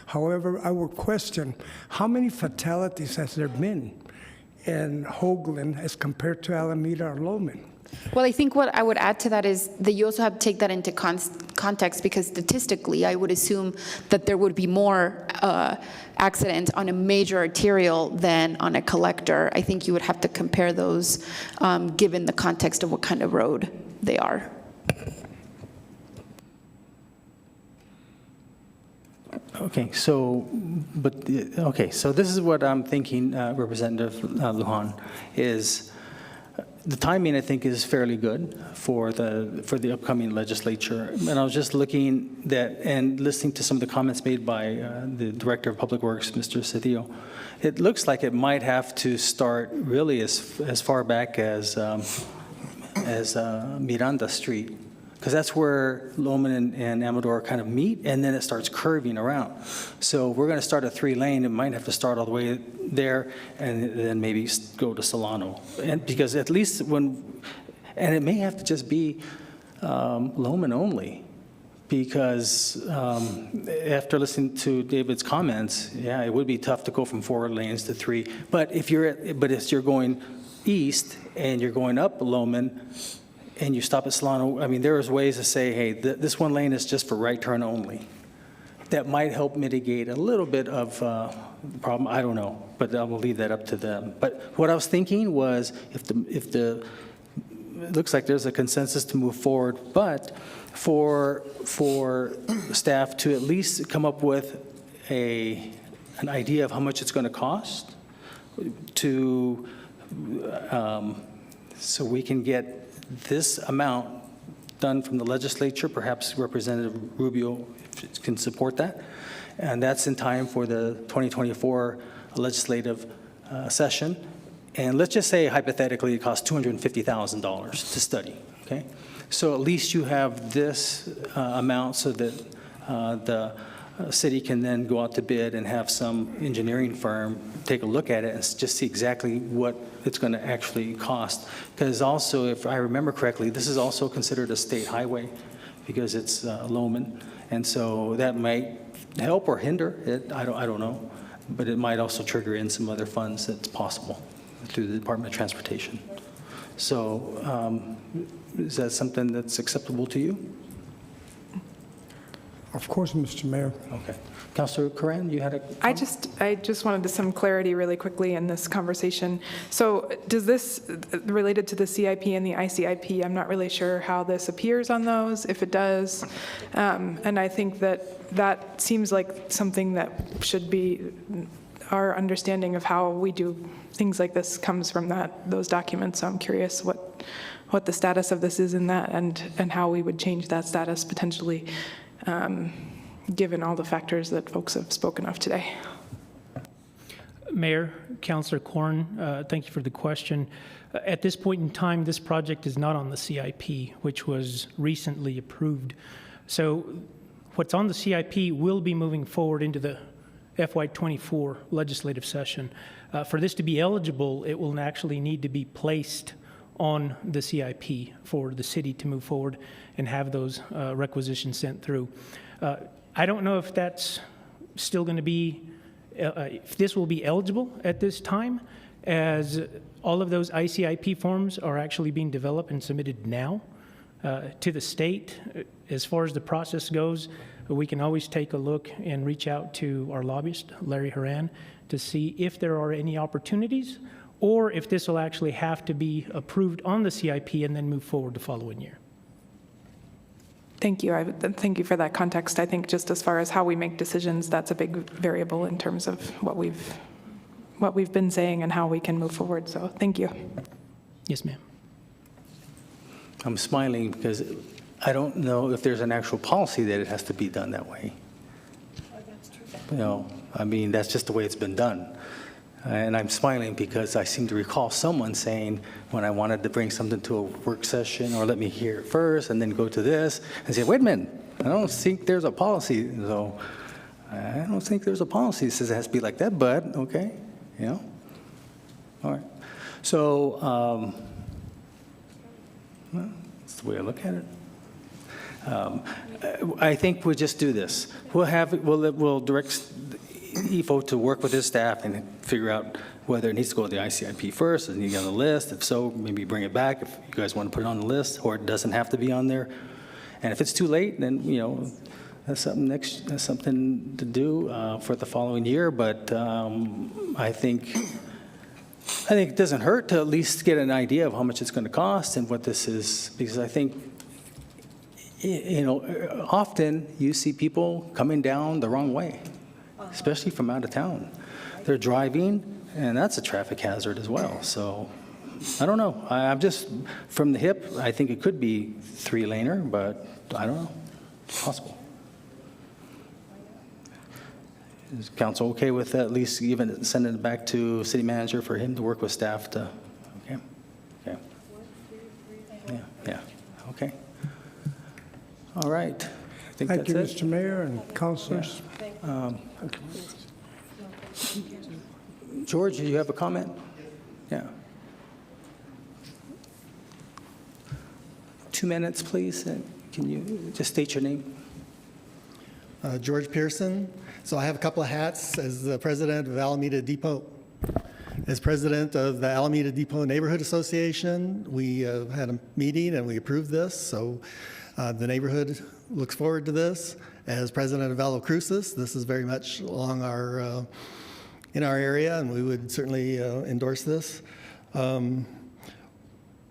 However, I would question, how many fatalities has there been in Hoagland as compared to Alameda or Lowman? Well, I think what I would add to that is that you also have to take that into context, because statistically, I would assume that there would be more accidents on a major arterial than on a collector. I think you would have to compare those given the context of what kind of road they are. Okay, so this is what I'm thinking, Representative Lujan, is the timing, I think, is fairly good for the upcoming legislature. And I was just looking and listening to some of the comments made by the Director of Public Works, Mr. Cedillo. It looks like it might have to start really as far back as Miranda Street, because that's where Lowman and Amador kind of meet, and then it starts curving around. So we're going to start a 3-lane. It might have to start all the way there and then maybe go to Solano. And because at least and it may have to just be Lowman only, because after listening to David's comments, yeah, it would be tough to go from 4 lanes to 3. But if you're going east and you're going up Lowman, and you stop at Solano, I mean, there's ways to say, hey, this 1 lane is just for right turn only. That might help mitigate a little bit of the problem. I don't know, but I will leave that up to them. But what I was thinking was, it looks like there's a consensus to move forward, but for staff to at least come up with an idea of how much it's going to cost so we can get this amount done from the legislature, perhaps Representative Rubio can support that, and that's in time for the 2024 legislative session. And let's just say hypothetically it costs $250,000 to study, okay? So at least you have this amount so that the city can then go out to bid and have some engineering firm take a look at it and just see exactly what it's going to actually cost. Because also, if I remember correctly, this is also considered a state highway because it's Lowman. And so that might help or hinder it, I don't know. But it might also trigger in some other funds that's possible through the Department of Transportation. So is that something that's acceptable to you? Of course, Mr. Mayor. Okay. Councilor Coran, you had a I just wanted some clarity really quickly in this conversation. So does this, related to the CIP and the ICIP, I'm not really sure how this appears on those, if it does. And I think that seems like something that should be, our understanding of how we do things like this comes from those documents. So I'm curious what the status of this is in that, and how we would change that status potentially, given all the factors that folks have spoken of today. Mayor, Councilor Corn, thank you for the question. At this point in time, this project is not on the CIP, which was recently approved. So what's on the CIP will be moving forward into the FY24 legislative session. For this to be eligible, it will actually need to be placed on the CIP for the city to move forward and have those requisitions sent through. I don't know if that's still going to be, if this will be eligible at this time, as all of those ICIP forms are actually being developed and submitted now to the state. As far as the process goes, we can always take a look and reach out to our lobbyist, Larry Horan, to see if there are any opportunities or if this will actually have to be approved on the CIP and then move forward the following year. Thank you. Thank you for that context. I think just as far as how we make decisions, that's a big variable in terms of what we've been saying and how we can move forward. So thank you. Yes, ma'am. I'm smiling because I don't know if there's an actual policy that it has to be done that way. You know, I mean, that's just the way it's been done. And I'm smiling because I seem to recall someone saying when I wanted to bring something to a work session or let me hear it first and then go to this and say, wait a minute, I don't think there's a policy. So I don't think there's a policy that says it has to be like that, but okay, you know. All right. So well, that's the way I look at it. I think we'll just do this. We'll direct EFO to work with his staff and figure out whether it needs to go to the ICIP first, does it need to be on the list? If so, maybe bring it back if you guys want to put it on the list, or it doesn't have to be on there. And if it's too late, then, you know, that's something to do for the following year. But I think it doesn't hurt to at least get an idea of how much it's going to cost and what this is, because I think, you know, often you see people coming down the wrong way, especially from out of town. They're driving, and that's a traffic hazard as well. So I don't know. I'm just, from the hip, I think it could be 3-laner, but I don't know. It's possible. Is council okay with at least even sending it back to city manager for him to work with staff to, okay? Okay. Yeah, okay. All right. I think Thank that's you, it. Mr. Mayor and councilors. George, do you have a comment? Yeah. 2 minutes, please. And can you just state your name? George Pearson. So I have a couple of hats as the president of Alameda Depot. As president of the Alameda Depot Neighborhood Association, we had a meeting and we approved this. So the neighborhood looks forward to this. As president of Cruces, this is very much along our in our area, and we would certainly endorse this.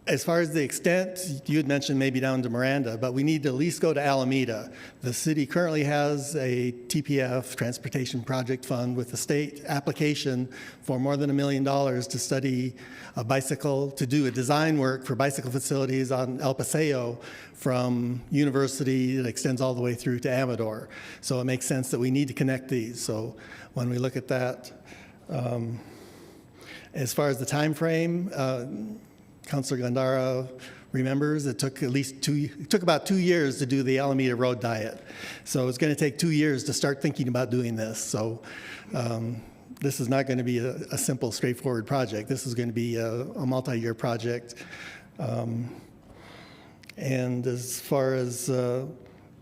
As far as the extent, you had mentioned maybe down to Miranda, but we need to at least go to Alameda. The city currently has a TPF, Transportation Project Fund, with the state application for more than $1 million to study a bicycle, to do a design work for bicycle facilities on El Paseo from University that extends all the way through to Amador. So it makes sense that we need to connect these. So when we look at that, as far as the time frame, Councilor Gandara remembers it took about 2 years to do the Alameda Road Diet. So it's going to take 2 years to start thinking about doing this. So this is not going to be a simple, straightforward project. This is going to be a multi-year project. And as far as at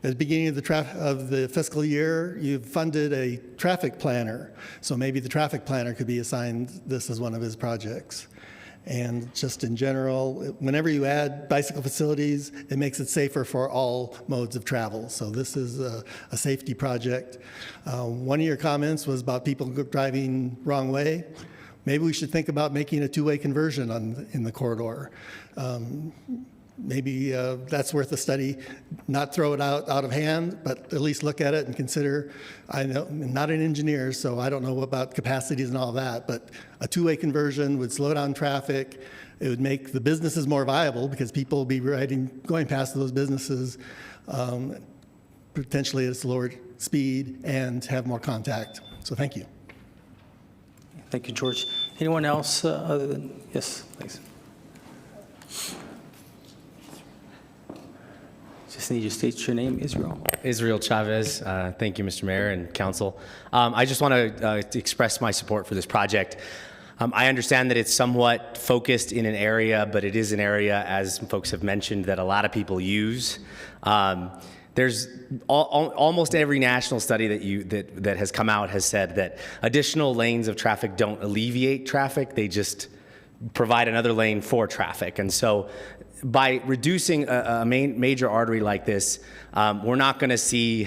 the beginning of the fiscal year, you've funded a traffic planner. So maybe the traffic planner could be assigned this as one of his projects. And just in general, whenever you add bicycle facilities, it makes it safer for all modes of travel. So this is a safety project. One of your comments was about people driving wrong way. Maybe we should think about making a two-way conversion in the corridor. Maybe that's worth a study. Not throw it out of hand, but at least look at it and consider. I know I'm not an engineer, so I don't know about capacities and all that, but a two-way conversion would slow down traffic. It would make the businesses more viable because people will be going past those businesses potentially at a slower speed and have more contact. So thank you. Thank you, George. Anyone else other than, yes, please. Just need you to state your name, Israel. Israel Chavez. Thank you, Mr. Mayor and Council. I just want to express my support for this project. I understand that it's somewhat focused in an area, but it is an area, as folks have mentioned, that a lot of people use. There's almost every national study that has come out has said that additional lanes of traffic don't alleviate traffic, they just provide another lane for traffic. And so by reducing a major artery like this, we're not going to see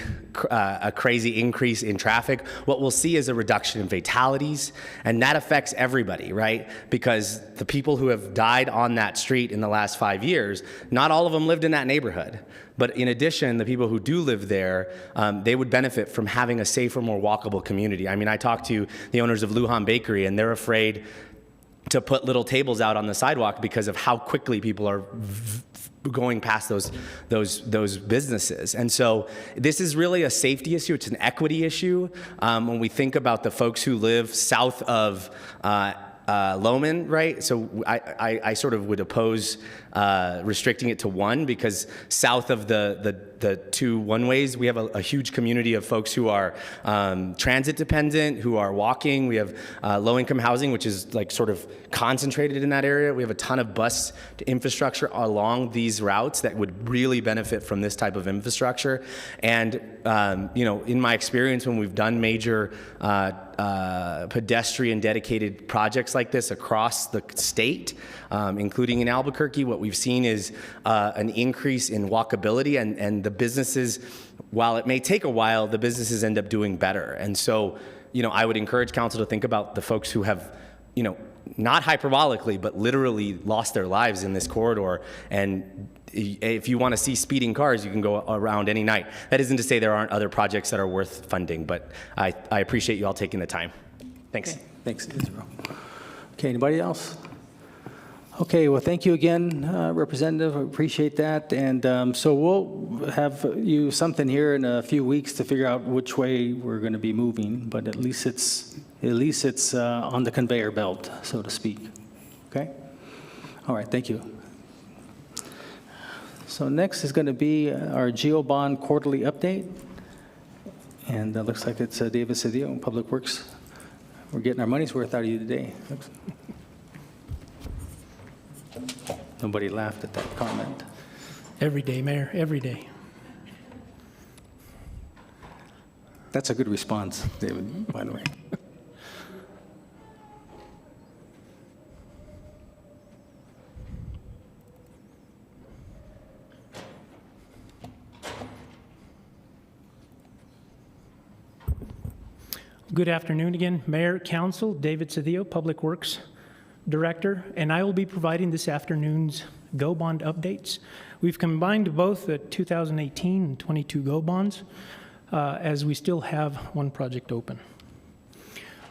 a crazy increase in traffic. What we'll see is a reduction in fatalities, and that affects everybody, right? Because the people who have died on that street in the last 5 years, not all of them lived in that neighborhood. But in addition, the people who do live there, they would benefit from having a safer, more walkable community. I mean, I talked to the owners of Lujan Bakery, and they're afraid to put little tables out on the sidewalk because of how quickly people are going past those businesses. And so this is really a safety issue. It's an equity issue. When we think about the folks who live south of Loman, right? So I sort of would oppose restricting it to one, because south of the two one-ways, we have a huge community of folks who are transit dependent, who are walking. We have low-income housing, which is like sort of concentrated in that area. We have a ton of bus infrastructure along these routes that would really benefit from this type of infrastructure. And you know, in my experience, when we've done major pedestrian dedicated projects like this across the state, including in Albuquerque, what we've seen is an increase in walkability, and the businesses, while it may take a while, the businesses end up doing better. And so, you know, I would encourage council to think about the folks who have, you know, not hyperbolically, but literally lost their lives in this corridor. And if you want to see speeding cars, you can go around any night. That isn't to say there aren't other projects that are worth funding, but I appreciate you all taking the time. Thanks. Okay. Thanks, Israel. Okay, anybody else? Okay, well, thank you again, Representative. I appreciate that. And so we'll have you something here in a few weeks to figure out which way we're going to be moving, but at least it's on the conveyor belt, so to speak. Okay? All right, thank you. So next is going to be our GeoBond quarterly update. And it looks like it's David Cedillo, Public Works. We're getting our money's worth out of you today. Nobody laughed at that comment. Every day, Mayor, every day. That's a good response, David, by the way. Good afternoon again, Mayor, Council, David Cedillo, Public Works Director, and I will be providing this afternoon's GO bond updates. We've combined both the 2018 and 22 GO bonds, as we still have one project open.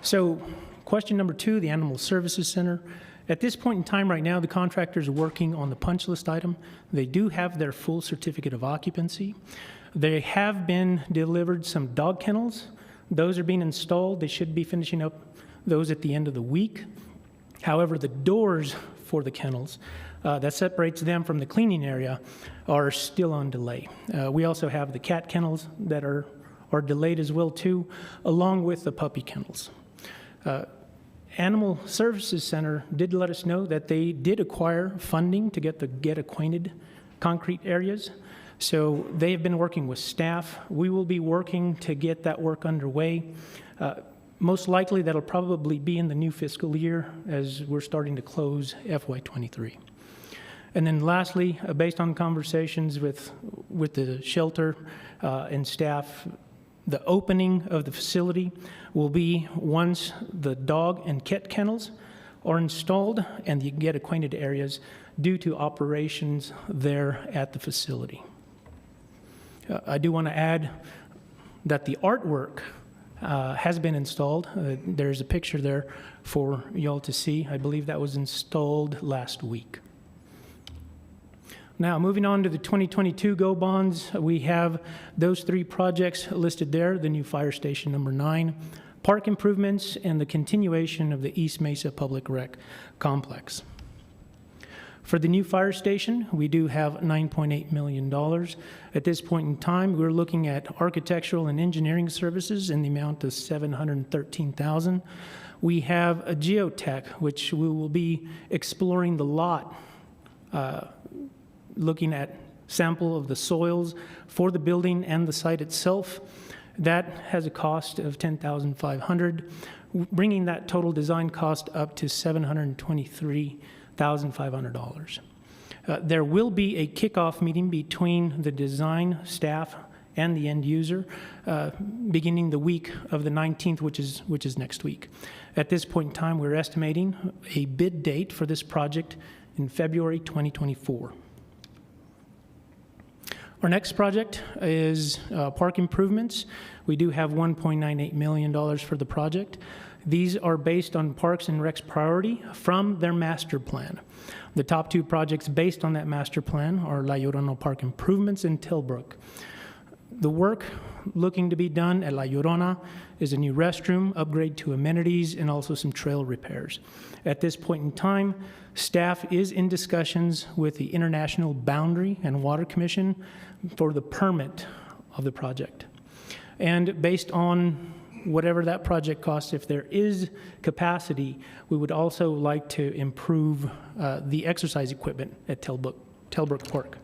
So question number 2, the Animal Services Center. At this point in time right now, the contractors are working on the punch list item. They do have their full certificate of occupancy. They have been delivered some dog kennels. Those are being installed. They should be finishing up those at the end of the week. However, the doors for the kennels that separates them from the cleaning area are still on delay. We also have the cat kennels that are delayed as well too, along with the puppy kennels. Animal Services Center did let us know that they did acquire funding to get the Get Acquainted concrete areas. So they have been working with staff. We will be working to get that work underway. Most likely, that'll probably be in the new fiscal year as we're starting to close FY23. And then lastly, based on conversations with the shelter and staff, the opening of the facility will be once the dog and cat kennels are installed and the get acquainted areas due to operations there at the facility. I do want to add that the artwork has been installed. There's a picture there for y'all to see. I believe that was installed last week. Now, moving on to the 2022 GO bonds, we have those 3 projects listed there, the new fire station number 9, park improvements, and the continuation of the East Mesa Public Rec Complex. For the new fire station, we do have $9.8 million. At this point in time, we're looking at architectural and engineering services in the amount of $713,000. We have a geotech, which we will be exploring the lot, looking at sample of the soils for the building and the site itself. That has a cost of $10,500, bringing that total design cost up to $723,500. There will be a kickoff meeting between the design staff and the end user beginning the week of the 19th, which is next week. At this point in time, we're estimating a bid date for this project in February 2024. Our next project is park improvements. We do have $1.98 million for the project. These are based on Parks and Rec's priority from their master plan. The top 2 projects based on that master plan are La Llorona Park Improvements and Tilbrook. The work looking to be done at La Llorona is a new restroom, upgrade to amenities, and also some trail repairs. At this point in time, staff is in discussions with the International Boundary and Water Commission for the permit of the project. And based on whatever that project costs, if there is capacity, we would also like to improve the exercise equipment at Tilbrook Park.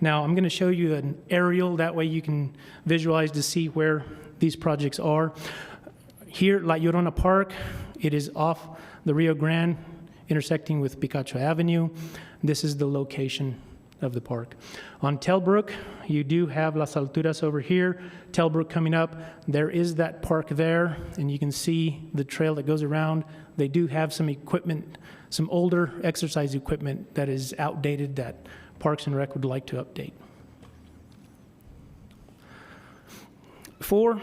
Now, I'm going to show you an aerial, that way you can visualize to see where these projects are. Here, La Llorona Park, it is off the Rio Grande, intersecting with Picacho Avenue. This is the location of the park. On Tilbrook, you do have Las Alturas over here, Tilbrook coming up. There is that park there, and you can see the trail that goes around. They do have some equipment, some older exercise equipment that is outdated that Parks and Rec would like to update. For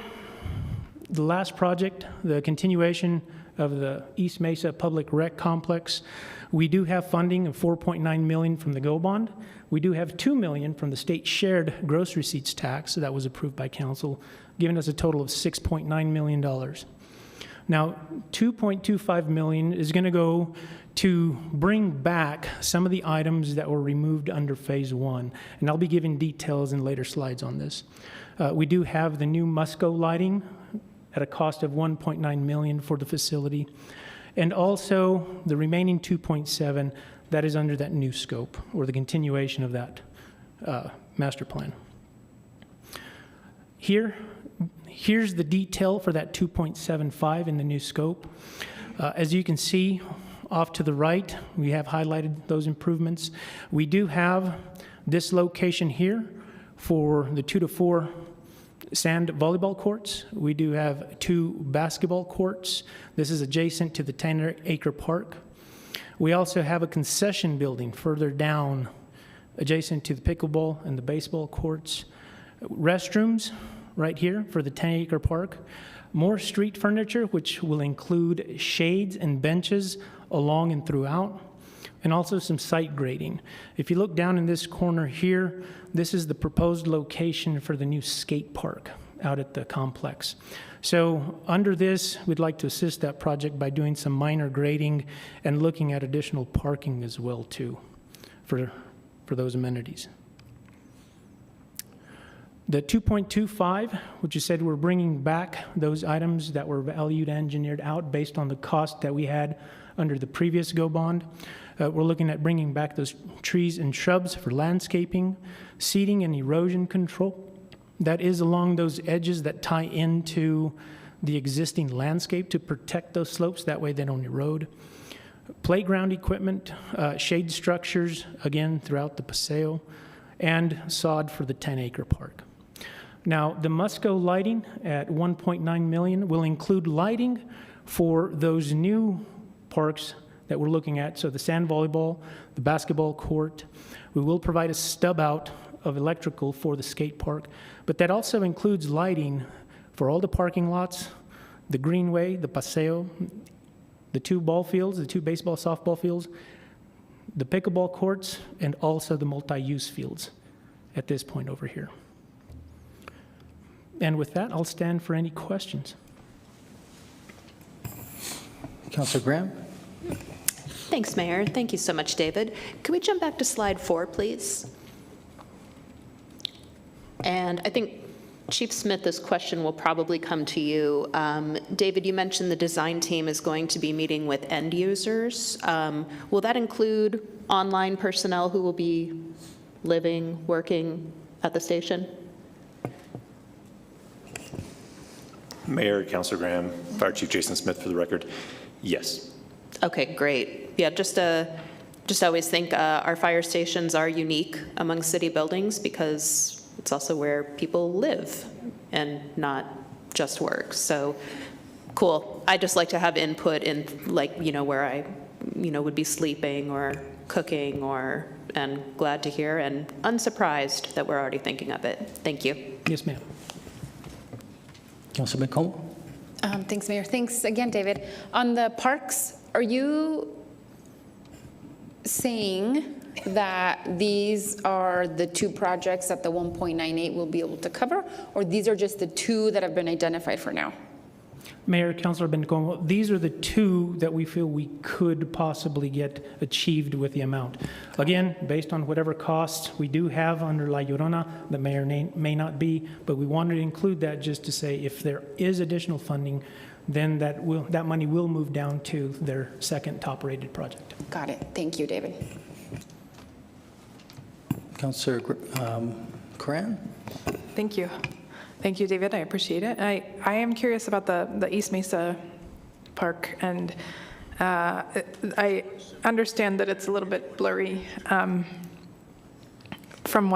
the last project, the continuation of the East Mesa Public Rec Complex, we do have funding of $4.9 million from the GO bond. We do have $2 million from the state shared gross receipts tax that was approved by council, giving us a total of $6.9 million. Now, $2.25 million is going to go to bring back some of the items that were removed under phase 1, and I'll be giving details in later slides on this. We do have the new Musco lighting at a cost of $1.9 million for the facility, and also the remaining 2.7 that is under that new scope, or the continuation of that master plan. Here's the detail for that 2.75 in the new scope. As you can see off to the right, we have highlighted those improvements. We do have this location here for the 2 to 4 sand volleyball courts. We do have 2 basketball courts. This is adjacent to the 10-acre park. We also have a concession building further down, adjacent to the pickleball and the baseball courts. Restrooms right here for the 10-acre park. More street furniture, which will include shades and benches along and throughout, and also some site grading. If you look down in this corner here, this is the proposed location for the new skate park out at the complex. So under this, we'd like to assist that project by doing some minor grading and looking at additional parking as well too for those amenities. The 2.25, which you said we're bringing back those items that were valued and engineered out based on the cost that we had under the previous GO bond. We're looking at bringing back those trees and shrubs for landscaping, seeding and erosion control. That is along those edges that tie into the existing landscape to protect those slopes. That way they don't erode. Playground equipment, shade structures, again, throughout the paseo, and sod for the 10-acre park. Now, the Musco lighting at $1.9 million will include lighting for those new parks that we're looking at, so the sand volleyball, the basketball court. We will provide a stub out of electrical for the skate park, but that also includes lighting for all the parking lots, the greenway, the paseo, the 2 ball fields, the 2 baseball, softball fields, the pickleball courts, and also the multi-use fields at this point over here. And with that, I'll stand for any questions. Councilor Graham? Thanks, Mayor. Thank you so much, David. Could we jump back to slide 4, please? And I think Chief Smith, this question will probably come to you. David, you mentioned the design team is going to be meeting with end users. Will that include online personnel who will be living, working at the station? Mayor, Councilor Graham, Fire Chief Jason Smith for the record, yes. Okay, great. Yeah, just always think our fire stations are unique among city buildings because it's also where people live and not just work. So cool. I just like to have input in, like, where I, would be sleeping or cooking, and glad to hear and unsurprised that we're already thinking of it. Thank you. Yes, ma'am. Councilor McComo? Thanks, Mayor. Thanks again, David. On the parks, are you saying that these are the 2 projects that the 1.98 will be able to cover, or these are just the 2 that have been identified for now? Mayor, Councilor Bencomo, these are the 2 that we feel we could possibly get achieved with the amount. Again, based on whatever costs we do have under La Llorona, the mayor may not be, but we wanted to include that just to say if there is additional funding, then that money will move down to their second top-rated project. Got it. Thank you, David. Councilor Coran? Thank you. Thank you, David. I appreciate it. I am curious about the East Mesa Park, and I understand that it's a little bit blurry from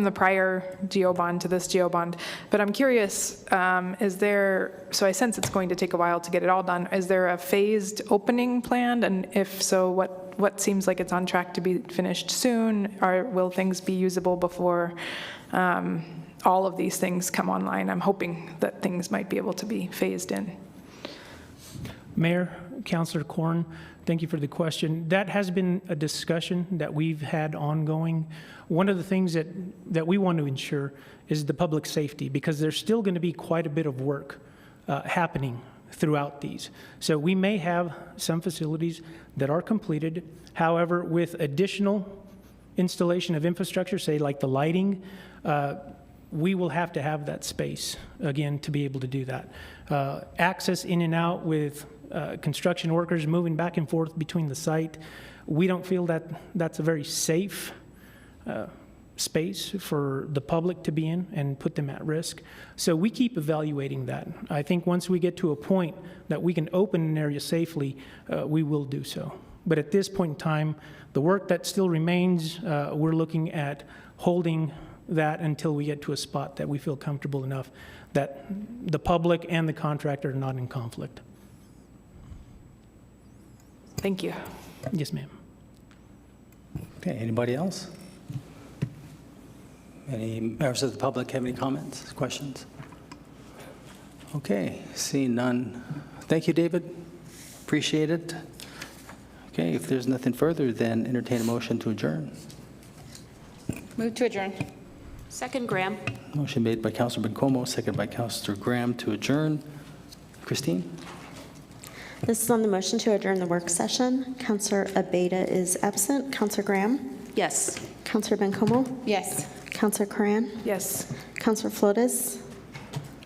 the prior geo bond to this geo bond, but I'm curious, so I sense it's going to take a while to get it all done. Is there a phased opening planned? And if so, what seems like it's on track to be finished soon? Will things be usable before all of these things come online? I'm hoping that things might be able to be phased in. Mayor, Councilor Corn, thank you for the question. That has been a discussion that we've had ongoing. One of the things that we want to ensure is the public safety, because there's still going to be quite a bit of work happening throughout these. So we may have some facilities that are completed. However, with additional installation of infrastructure, say like the lighting, we will have to have that space, again, to be able to do that. Access in and out with construction workers moving back and forth between the site, we don't feel that that's a very safe space for the public to be in and put them at risk. So we keep evaluating that. I think once we get to a point that we can open an area safely, we will do so. But at this point in time, the work that still remains, we're looking at holding that until we get to a spot that we feel comfortable enough that the public and the contractor are not in conflict. Thank you. Yes, ma'am. Okay, anybody else? Any members of the public have any comments, questions? Okay, seeing none. Thank you, David. Appreciate it. Okay, if there's nothing further, then entertain a motion to adjourn. Move to adjourn. Second, Graham. Motion made by Councilor Bencomo, seconded by Councilor Graham to adjourn. Christine? This is on the motion to adjourn the work session. Councilor Abeyta is absent. Councilor Graham? Yes. Councilor Bencomo? Yes. Councilor Coran? Yes. Councilor Flores?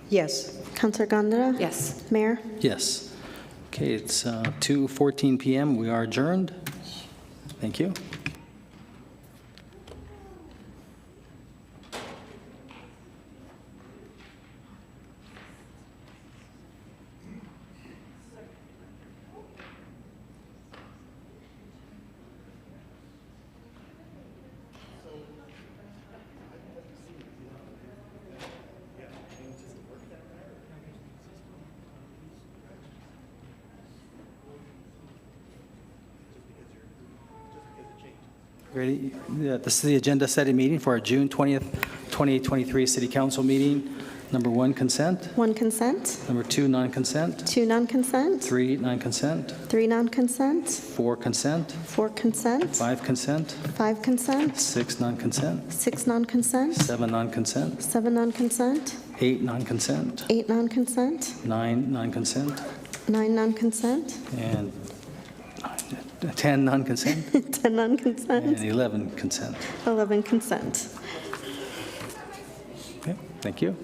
Yes. Councilor Gondara? Yes. Mayor? Yes. Okay, it's 2:14 p.m. We are adjourned. Thank you. Ready? Yeah, this is the agenda setting meeting for our June 20th, 2023 City Council meeting. Number 1, consent. 1 consent, Number 2, non-consent. 2 non-consent, 3, non-consent. 3 non-consent, 4, consent. 4 consent, 5, consent. 5 consent, 6, non-consent. 6 non-consent, 7, non-consent. 7 non-consent, 8, non-consent. 8 non-consent, 9, non-consent. 9 non-consent, And 10, non-consent. 10 And non-consent, 11, consent. 11 consent. Okay, thank you.